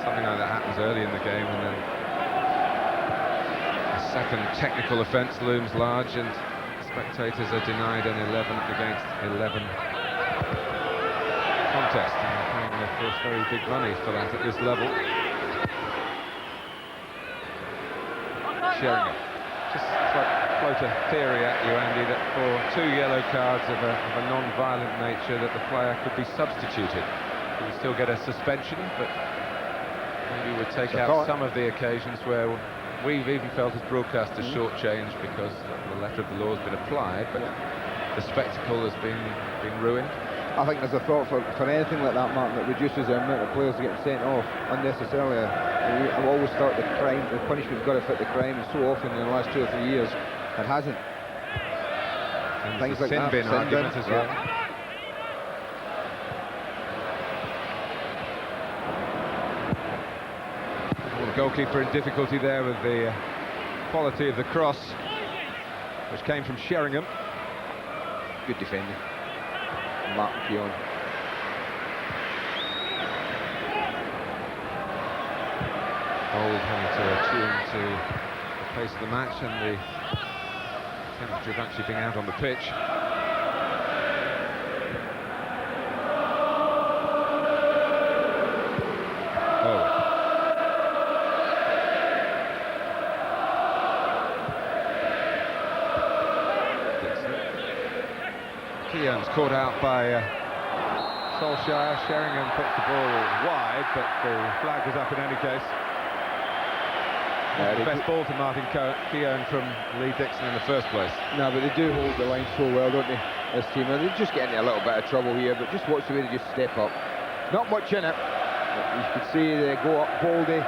S4: something like that happens early in the game, and then a second technical offence looms large, and spectators are denied an 11 against 11 contest. And they're paying, of course, very big money for that at this level. Sheringham. Just float a theory at you, Andy, that for 2 yellow cards of a non-violent nature that the player could be substituted. He would still get a suspension, but maybe would take out some of the occasions where we've even felt as broadcasters shortchanged because the letter of the law has been applied, but the spectacle has been ruined.
S5: I think there's a thought for anything like that, Martin, that reduces the amount of players getting sent off unnecessarily. I've always thought the punishment's got to fit the crime, and so often in the last 2 or 3 years it hasn't. Things like
S4: sin
S5: that.
S4: bin argument as well. Well, the goalkeeper in difficulty there with the quality of the cross, which came from Sheringham.
S5: Good defending. Martin Keown.
S4: Bold having to attune to the pace of the match and the temperature of actually being out on the pitch. Keown's caught out by Solskjaer. Sheringham puts the ball wide, but the flag was up in any case. The best ball to Martin Keown from Lee Dixon in the first place.
S5: No, but they do hold the line so well, don't they, this team? And they're just getting a little bit of trouble here, but just watch the way they just step up. Not much in it. But you can see they go up Baldy.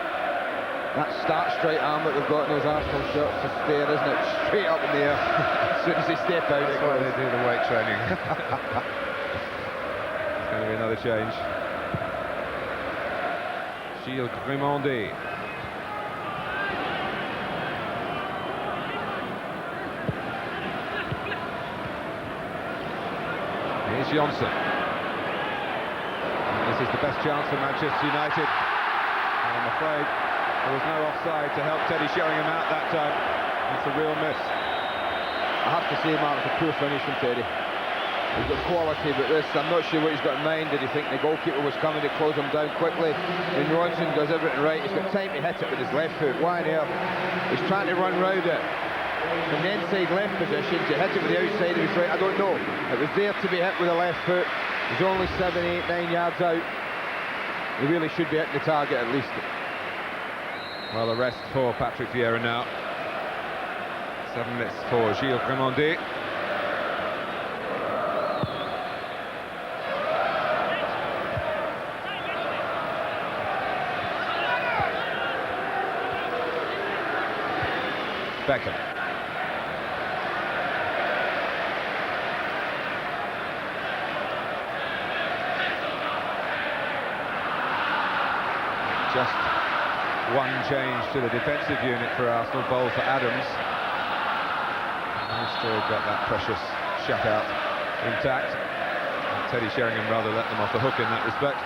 S5: That start straight arm that they've got in those Arsenal shirts is there, isn't it? Straight up in the air. As soon as they step out,
S4: that's why they do the weight training. There's going to be another change. Gilles Grimandi. Here's Johnson. And this is the best chance for Manchester United. And I'm afraid there was no offside to help Teddy Sheringham out that time. It's a real miss.
S5: I have to say, Mark, it's a poor finish from Teddy. He's got quality, but this, I'm not sure what he's got in mind. Did he think the goalkeeper was coming to close him down quickly? And Ronson does everything right. He's got time to hit it with his left foot. Why on earth? He's trying to run round it. From the inside left position to hit it with the outside of his right, I don't know. It was there to be hit with the left foot. He's only 7, 8, 9 yards out. He really should be hitting the target at least.
S4: Well, the rest for Patrick Vieira now. 7 minutes for Gilles Grimandi. Beckham. Just one change to the defensive unit for Arsenal, Bowl for Adams. They've still got that precious shutout intact. And Teddy Sheringham rather let them off the hook in that respect.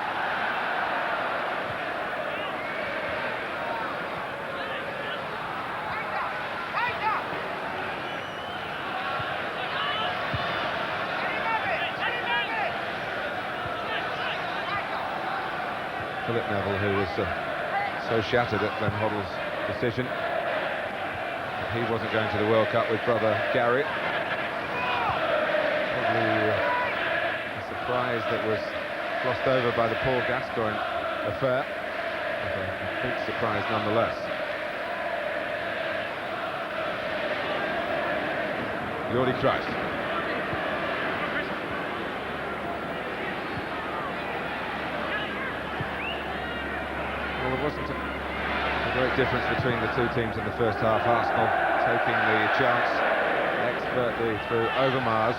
S4: Philip Neville, who was so shattered at Glenn Hoddle's decision that he wasn't going to the World Cup with brother Gary. Probably a surprise that was glossed over by the Paul Gascoigne affair, but a big surprise nonetheless. Jordi Cruyff. Well, there wasn't a great difference between the two teams in the first half. Arsenal taking the chance expertly through Overmars.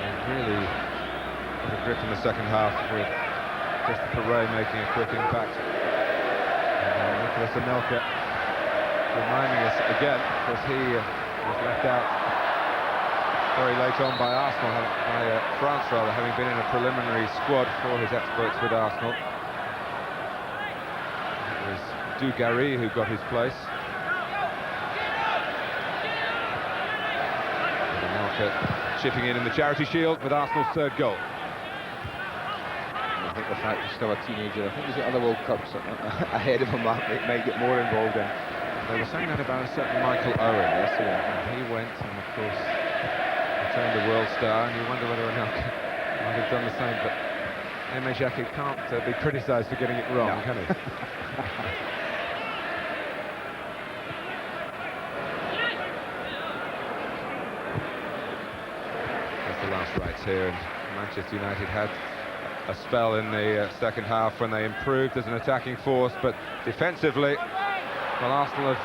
S4: And really got a grip in the second half with Christopher Wray making a quick impact. And Nicolas Anelka reminding us again, because he was left out very late on by Arsenal, by France rather, having been in a preliminary squad for his exploits with Arsenal. It was Dugarry who got his place. And Anelka chipping in the Charity Shield with Arsenal's third goal.
S5: think the fact he's still a teenager. I think he's got other World Cups ahead of him that might get more involved in.
S4: They were saying that about a certain Michael Owen yesterday. He went and, of course, returned a world star, and you wonder whether Anelka might have done the same. But Aimé Jacquet can't be criticised for getting it wrong, can he? That's the last rights here, and Manchester United had a spell in the second half when they improved as an attacking force, but defensively, well, Arsenal have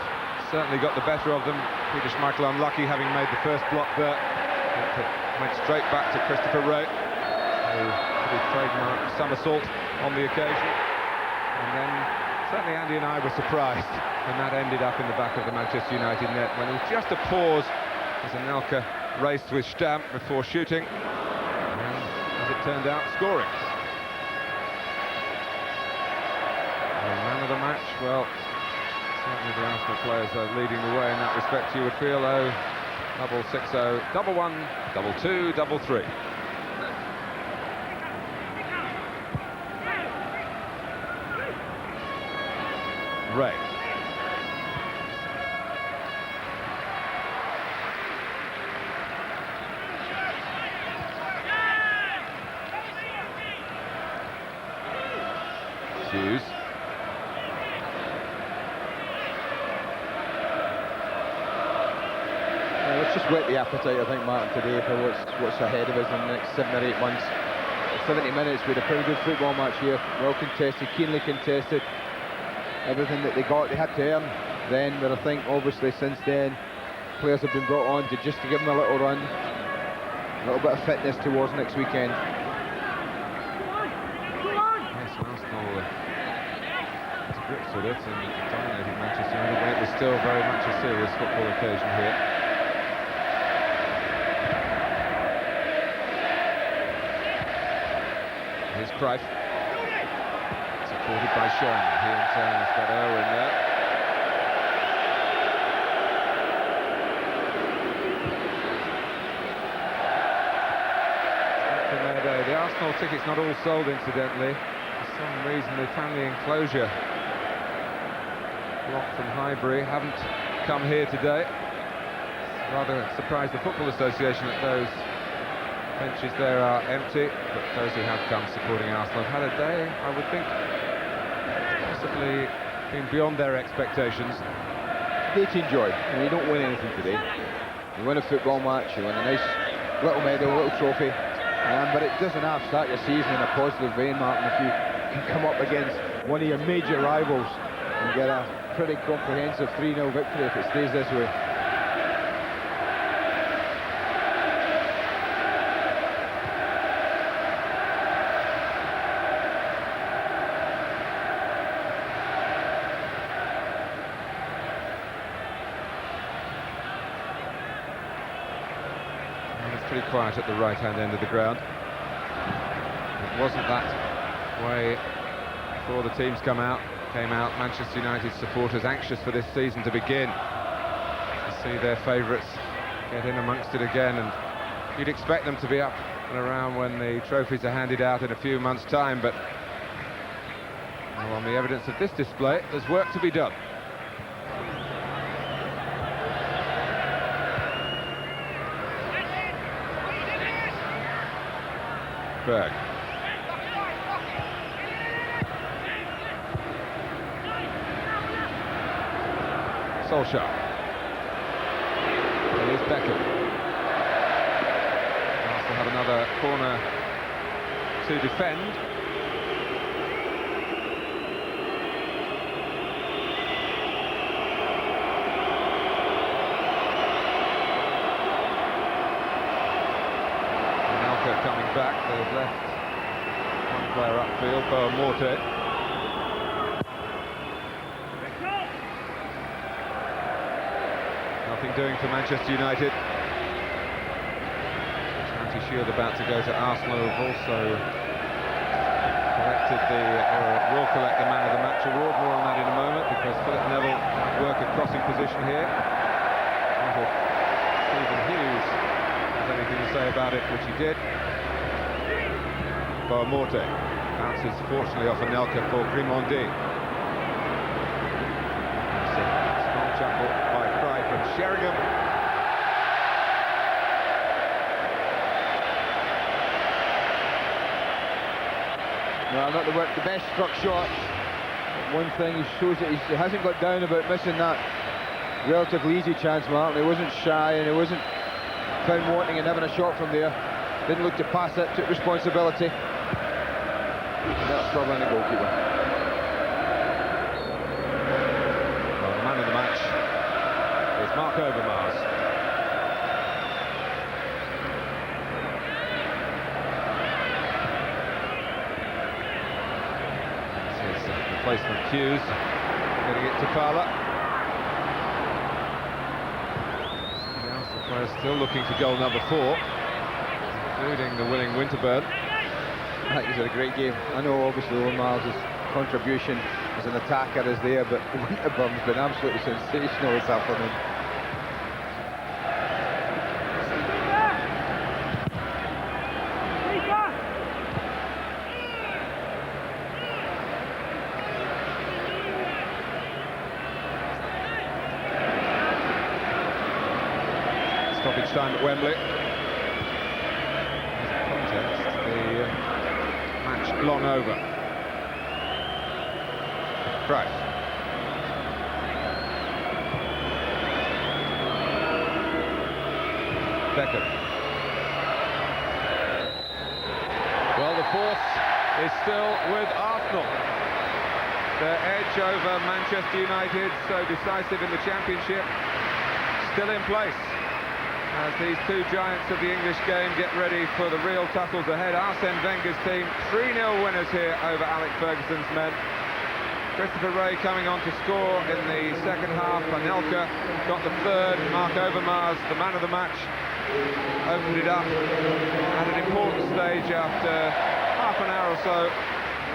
S4: certainly got the better of them. Peter Schmeichel unlucky, having made the first block there. It went straight back to Christopher Wray, who did his trademark somersault on the occasion. And then certainly Andy and I were surprised when that ended up in the back of the Manchester United net, when there was just a pause as Anelka raced with Stamm before shooting, and as it turned out, scoring. The man of the match, well, certainly the Arsenal players are leading the way in that respect, you would feel. Oh, double 6-0, double 1, double 2, double 3. Ray. Hughes.
S5: Let's just whet the appetite, I think, Martin, today for what's ahead of us in the next 7 or 8 months. 70 minutes, we had a pretty good football match here, well contested, keenly contested. Everything that they got, they had to earn. Then, but I think, obviously, since then, players have been brought on to just to give them a little run, a little bit of fitness towards next weekend.
S4: Yes, Arsenal to grips with it and dominated Manchester United when it was still very much a serious football occasion here. Here's Cruyff, supported by Sean. He in turn has got Owen there. The Arsenal ticket's not all sold, incidentally. For some reason, the family enclosure block from Highbury haven't come here today. Rather surprised the Football Association that those benches there are empty, but those who have come supporting Arsenal have had a day, I would think, possibly been beyond their expectations.
S5: Day to enjoy. You don't win anything today. You win a football match, you win a nice little medal, a little trophy, but it doesn't have to start your season in a positive vein, Martin. If you can come up against one of your major rivals and get a pretty comprehensive 3-0 victory if it stays this way.
S4: Pretty quiet at the right-hand end of the ground. It wasn't that way before the teams came out. Manchester United supporters anxious for this season to begin, to see their favourites get in amongst it again, and you'd expect them to be up and around when the trophies are handed out in a few months' time, but well, on the evidence of this display, there's work to be done. Berg. Solskjaer. There is Beckham. Arsenal have another corner to defend. Coming back, they've left one player upfield, Boa Morte. Nothing doing for Manchester United. Charity Shield about to go to Arsenal, have also collected will collect the man of the match award. More on that in a moment, because Philip Neville might work a crossing position here. Stephen Hughes has anything to say about it, which he did. Boa Morte. Bounces fortunately off Anelka for Grimandi. Small chuckle by Cry from Sheringham.
S5: No, not the best struck shot. One thing, he shows that he hasn't got down about missing that relatively easy chance, Martin. He wasn't shy and he wasn't found wanting and having a shot from there. Didn't look to pass it, took responsibility. That's probably the goalkeeper.
S4: Well, the man of the match is Mark Overmars. This is replacement Hughes, getting it to Fowler. The Arsenal players still looking for goal number 4, including the winning Winterburn.
S5: I think he's had a great game. I know obviously Overmars' contribution as an attacker is there, but Winterburn's been absolutely sensational this afternoon.
S4: Stoppage time at Wembley. As a context, the match long over. Price. Beckham. Well, the fourth is still with Arsenal. Their edge over Manchester United, so decisive in the Championship, still in place as these two giants of the English game get ready for the real tussles ahead. Arsene Wenger's team 3-0 winners here over Alex Ferguson's men. Christopher Wray coming on to score in the second half. Anelka got the third. Mark Overmars, the man of the match, opened it up at an important stage after half an hour or so,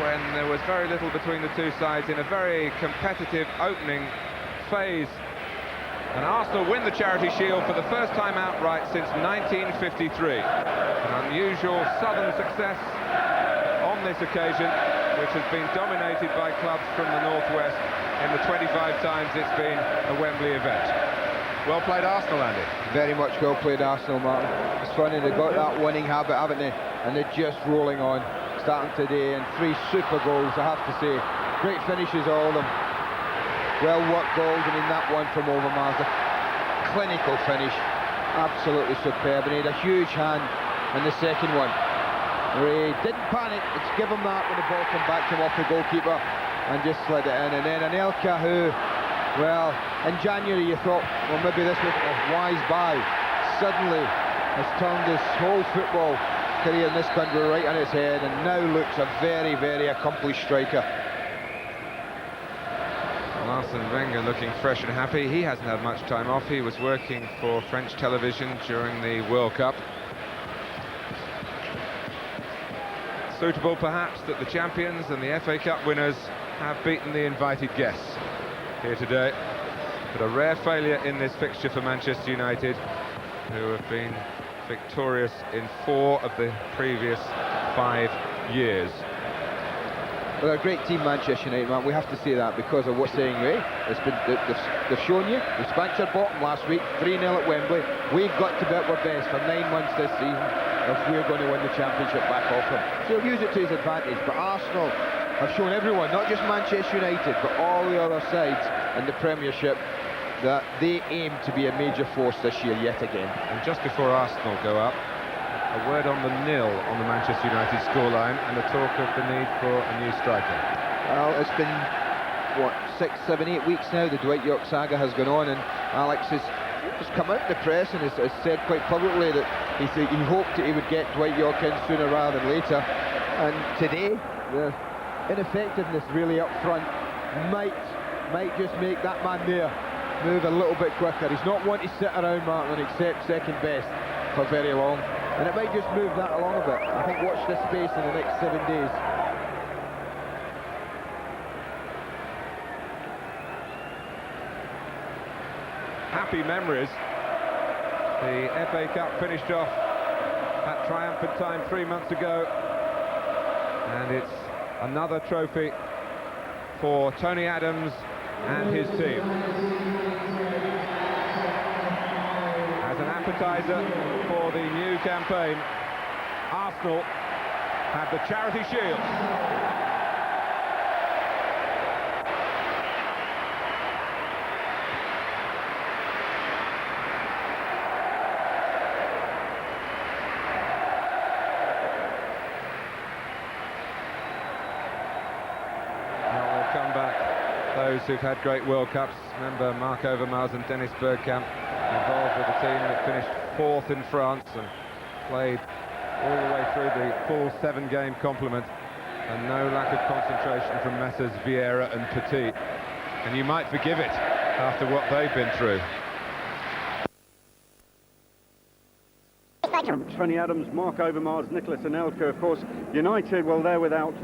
S4: when there was very little between the two sides in a very competitive opening phase. And Arsenal win the Charity Shield for the first time outright since 1953. An unusual southern success on this occasion, which has been dominated by clubs from the northwest in the 25 times it's been a Wembley event. Well played Arsenal, Andy.
S5: Very much well played Arsenal, Martin. It's funny, they've got that winning habit, haven't they? And they're just rolling on, starting today, and 3 super goals, I have to say. Great finishes, all of them. Well worked goals. I mean, that one from Overmars, a clinical finish, absolutely superb, and he had a huge hand in the second one. He didn't panic, it's give him that when the ball came back to him off the goalkeeper and just slid it in. And then Anelka, who, well, in January you thought, well, maybe this was a wise buy, suddenly has turned his whole football career in this country right on its head and now looks a very, very accomplished striker.
S4: Arsene Wenger looking fresh and happy. He hasn't had much time off. He was working for French television during the World Cup. Suitable perhaps that the champions and the FA Cup winners have beaten the invited guests here today. But a rare failure in this fixture for Manchester United, who have been victorious in 4 of the previous 5 years.
S5: Well, they're a great team, Manchester United, man. We have to say that because of what's saying, Ray. It's been, they've shown you. They spanked our bottom last week, 3-0 at Wembley. We've got to be at our best for 9 months this season if we're going to win the Championship back off them. So he'll use it to his advantage. But Arsenal have shown everyone, not just Manchester United, but all the other sides in the Premiership, that they aim to be a major force this year yet again.
S4: And just before Arsenal go up, a word on the nil on the Manchester United scoreline and the talk of the need for a new striker.
S5: Well, it's been, what, 6, 7, 8 weeks now the Dwight Yorke saga has gone on, and Alex has come out in the press and has said quite publicly that he hoped that he would get Dwight Yorke in sooner rather than later. And today, the ineffectiveness really up front might just make that man there move a little bit quicker. He's not one to sit around, Martin, and accept second best for very long. And it might just move that along a bit. I think watch this space in the next 7 days.
S4: Happy memories. The FA Cup finished off that triumphant time 3 months ago. And it's Another trophy for Tony Adams and his team. As an appetizer for the new campaign, Arsenal have the Charity Shield. Those who've had great World Cups, remember Marc Overmars and Dennis Bergkamp involved with the team that finished 4th in France and played all the way through the full 7-game complement, and no lack of concentration from Messrs Vieira and Petit, and you might forgive it after what they've been through.
S7: Tony Adams, Marc Overmars, Nicolas Anelka, of course. United, well, they're without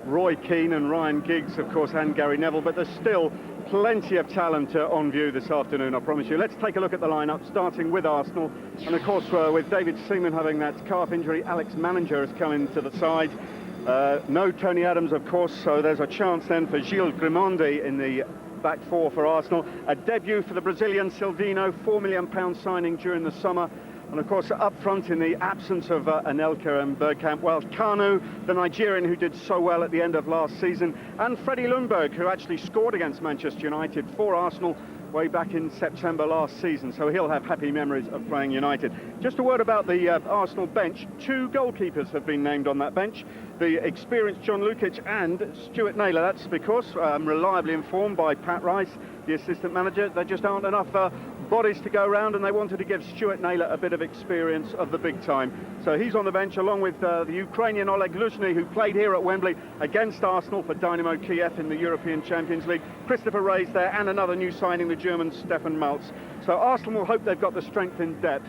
S7: Roy Keane and Ryan Giggs, of course, and Gary Neville, but there's still plenty of talent on view this afternoon, I promise you. Let's take a look at the lineup, starting with Arsenal. And, of course, with David Seaman having that calf injury, Alex Mallinger has come into the side. No Tony Adams, of course, so there's a chance then for Gilles Grimandi in the back four for Arsenal. A debut for the Brazilian Silvino, £4 million signing during the summer. And of course, up front, in the absence of Anelka and Bergkamp, well, Kanu, the Nigerian who did so well at the end of last season, and Freddie Ljungberg, who actually scored against Manchester United for Arsenal way back in September last season, so he'll have happy memories of playing United. Just a word about the Arsenal bench. 2 goalkeepers have been named on that bench, the experienced John Lukic and Stuart Naylor. That's because, reliably informed by Pat Rice, the assistant manager, there just aren't enough bodies to go around, and they wanted to give Stuart Naylor a bit of experience of the big time. So he's on the bench along with the Ukrainian Oleg Luzhny, who played here at Wembley against Arsenal for Dynamo Kiev in the European Champions League. Christopher Ray's there, and another new signing, the German Stefan Maltz. So Arsenal will hope they've got the strength in depth.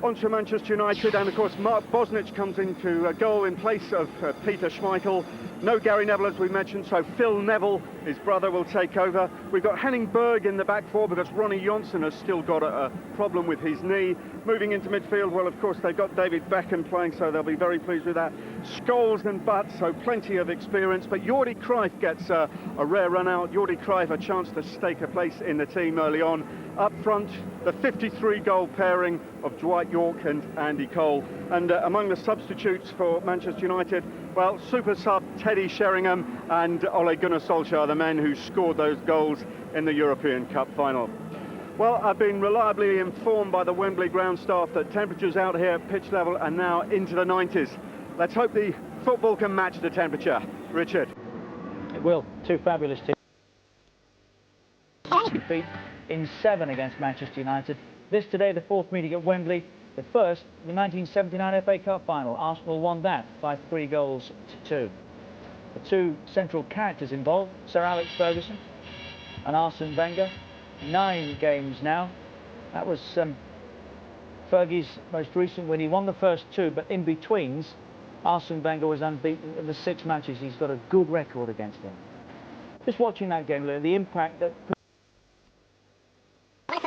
S7: On to Manchester United, and of course Mark Bosnich comes into a goal in place of Peter Schmeichel. No Gary Neville, as we mentioned, so Phil Neville, his brother, will take over. We've got Henning Berg in the back four because Ronnie Johnson has still got a problem with his knee. Moving into midfield, well, of course, they've got David Beckham playing, so they'll be very pleased with that. Scholes and Butt, so plenty of experience, but Jordi Cruyff gets a rare run out. Jordi Cruyff a chance to stake a place in the team early on. Up front, the 53-goal pairing of Dwight Yorke and Andy Cole. And among the substitutes for Manchester United, well, super sub Teddy Sheringham and Ole Gunnar Solskjaer, the men who scored those goals in the European Cup final. Well, I've been reliably informed by the Wembley ground staff that temperatures out here at pitch level are now into the 90s. Let's hope the football can match the temperature. Richard.
S1: It will. 2 fabulous teams. Beat in 7 against Manchester United. This today, the 4th meeting at Wembley. The first, the 1979 FA Cup final. Arsenal won that by 3 goals to 2. The 2 central characters involved, Sir Alex Ferguson and Arsene Wenger. 9 games now. That was Fergie's most recent when he won the first 2, but in betweens, Arsene Wenger was unbeaten in the 6 matches. He's got a good record against him. Just watching that game, the impact that...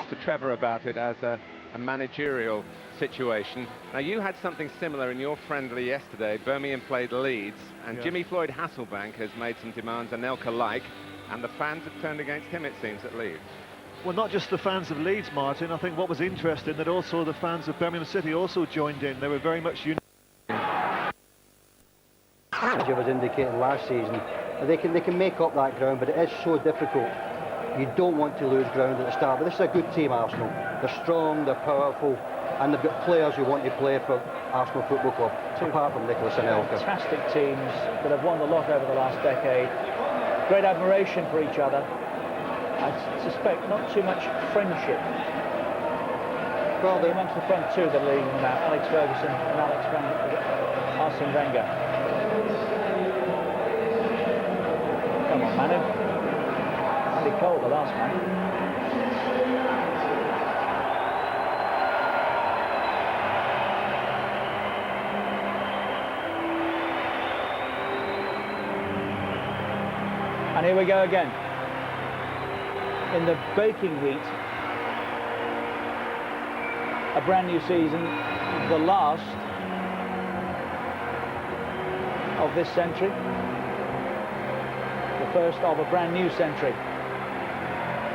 S4: To Trevor about it as a managerial situation. Now, you had something similar in your friendly yesterday. Birmingham played Leeds, and
S2: yes.
S4: Jimmy Floyd Hasselbank has made some demands, Anelka-like, and the fans have turned against him, it seems, at Leeds.
S2: Well, not just the fans of Leeds, Martin. I think what was interesting that also the fans of Birmingham City also joined in. They were very much united.
S8: As I was indicating last season, they can make up that ground, but it is so difficult. You don't want to lose ground at the start, but this is a good team, Arsenal. They're strong, they're powerful, and they've got players who want to play for Arsenal Football Club, apart from Nicolas Anelka.
S1: Fantastic teams that have won a lot over the last decade. Great admiration for each other. I suspect not too much friendship. Well, they're amongst the front 2 that are leading them out, Alex Ferguson and Arsene Wenger. Come on, Manu. Andy Cole, the last man. And here we go again. In the baking heat, a brand new season, the last of this century. first of a brand new century.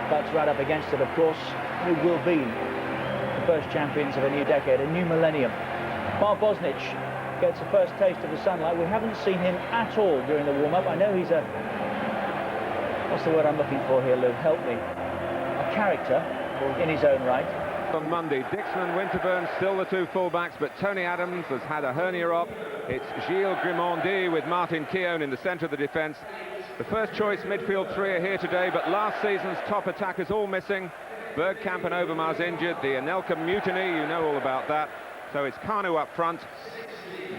S1: That's right up against it, of course. Who will be the first champions of a new decade, a new millennium? Mark Bosnich gets a first taste of the sunlight. We haven't seen him at all during the warm-up. I know he's a... what's the word I'm looking for here, Lou? Help me. A character in his own right.
S4: On Monday, Dixon and Winterburn still the two fullbacks, but Tony Adams has had a hernia op. It's Gilles Grimandi with Martin Keown in the centre of the defence. The first choice midfield three are here today, but last season's top attackers all missing. Bergkamp and Overmars injured, the Anelka mutiny, you know all about that. So it's Kanu up front.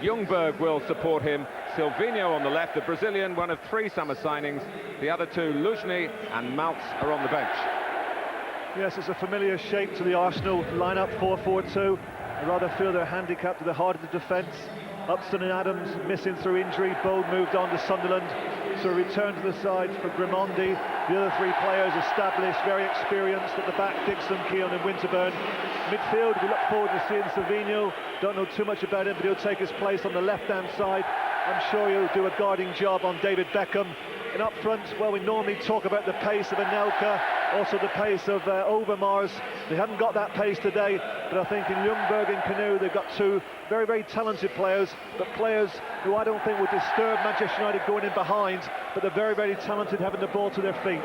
S4: Ljungberg will support him. Silvinho on the left, the Brazilian, one of three summer signings. The other two, Luzhny and Maltz, are on the bench.
S2: Yes, it's a familiar shape to the Arsenal lineup, 4-4-2. I rather feel they're handicapped to the heart of the defence. Upston and Adams missing through injury. Bode moved on to Sunderland. So a return to the side for Grimandi. The other three players established, very experienced at the back, Dixon, Keown and Winterburn. Midfield, we look forward to seeing Silvinho. Don't know too much about him, but he'll take his place on the left-hand side. I'm sure he'll do a guarding job on David Beckham. And up front, well, we normally talk about the pace of Anelka, also the pace of Overmars. They haven't got that pace today, but I think in Ljungberg and Kanu, they've got two very, very talented players, but players who I don't think would disturb Manchester United going in behind, but they're very, very talented having the ball to their feet.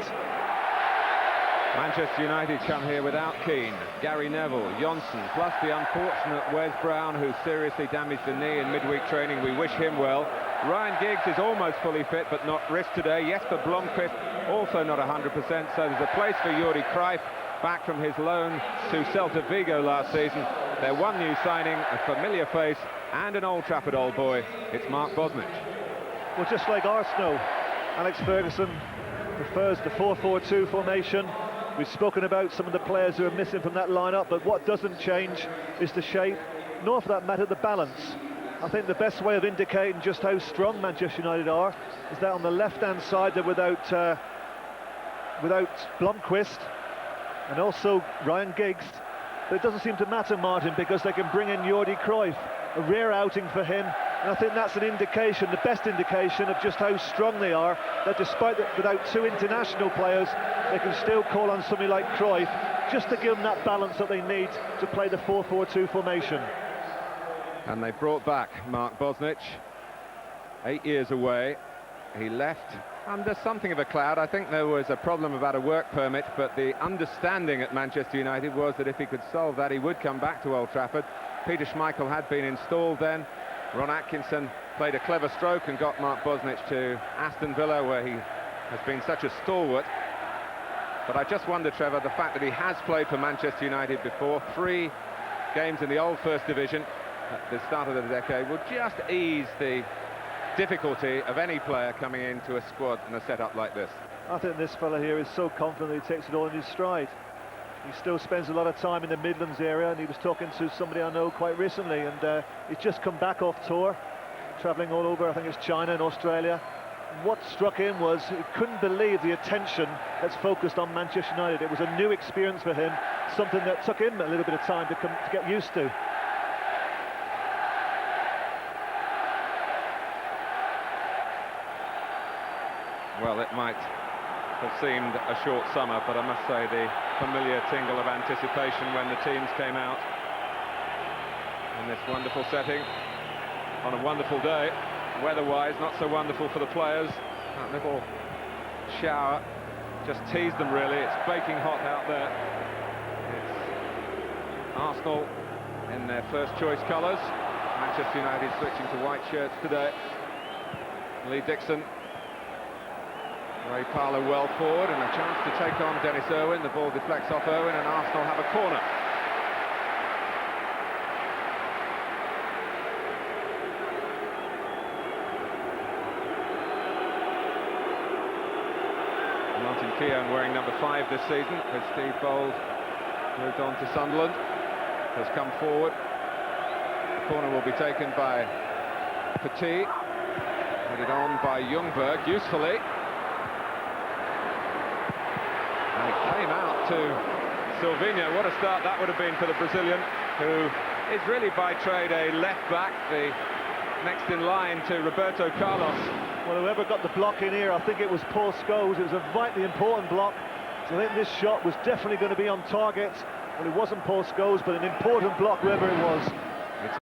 S4: Manchester United come here without Keane, Gary Neville, Johnson, plus the unfortunate Wes Brown, who seriously damaged the knee in midweek training. We wish him well. Ryan Giggs is almost fully fit, but not risk today. Jesper Blomqvist also not 100%, so there's a place for Jordi Cruyff, back from his loan to Celta Vigo last season. Their one new signing, a familiar face, and an Old Trafford old boy. It's Mark Bosnich.
S2: Well, just like Arsenal, Alex Ferguson prefers the 4-4-2 formation. We've spoken about some of the players who are missing from that lineup, but what doesn't change is the shape, nor for that matter the balance. I think the best way of indicating just how strong Manchester United are is that on the left-hand side they're without Blomqvist and also Ryan Giggs. But it doesn't seem to matter, Martin, because they can bring in Jordi Cruyff, a rare outing for him. And I think that's an indication, the best indication of just how strong they are, that despite without two international players, they can still call on somebody like Cruyff just to give them that balance that they need to play the 4-4-2 formation.
S4: And they brought back Mark Bosnich, 8 years away. He left under something of a cloud. I think there was a problem about a work permit, but the understanding at Manchester United was that if he could solve that, he would come back to Old Trafford. Peter Schmeichel had been installed then. Ron Atkinson played a clever stroke and got Mark Bosnich to Aston Villa, where he has been such a stalwart. But I just wonder, Trevor, the fact that he has played for Manchester United before, 3 games in the old First Division at the start of the decade, will just ease the difficulty of any player coming into a squad in a setup like this.
S2: I think this fella here is so confident he takes it all in his stride. He still spends a lot of time in the Midlands area, and he was talking to somebody I know quite recently, and he's just come back off tour, travelling all over, I think it's China and Australia. What struck him was he couldn't believe the attention that's focused on Manchester United. It was a new experience for him, something that took him a little bit of time to get used to.
S4: Well, it might have seemed a short summer, but I must say the familiar tingle of anticipation when the teams came out in this wonderful setting on a wonderful day. Weather-wise, not so wonderful for the players. That little shower just teased them, really. It's baking hot out there. It's Arsenal in their first choice colours. Manchester United switching to white shirts today. Lee Dixon, Ray Parlour well forward, and a chance to take on Dennis Irwin. The ball deflects off Irwin, and Arsenal have a corner. Martin Keown wearing number 5 this season, with Steve Bold moved on to Sunderland, has come forward. The corner will be taken by Petit, headed on by Ljungberg, usefully. And it came out to Silvinho. What a start that would have been for the Brazilian, who is really by trade a left-back. The next in line to Roberto Carlos.
S2: Well, whoever got the block in here, I think it was Paul Scholes. It was a vitally important block. So I think this shot was definitely going to be on target. Well, it wasn't Paul Scholes, but an important block, whoever it was.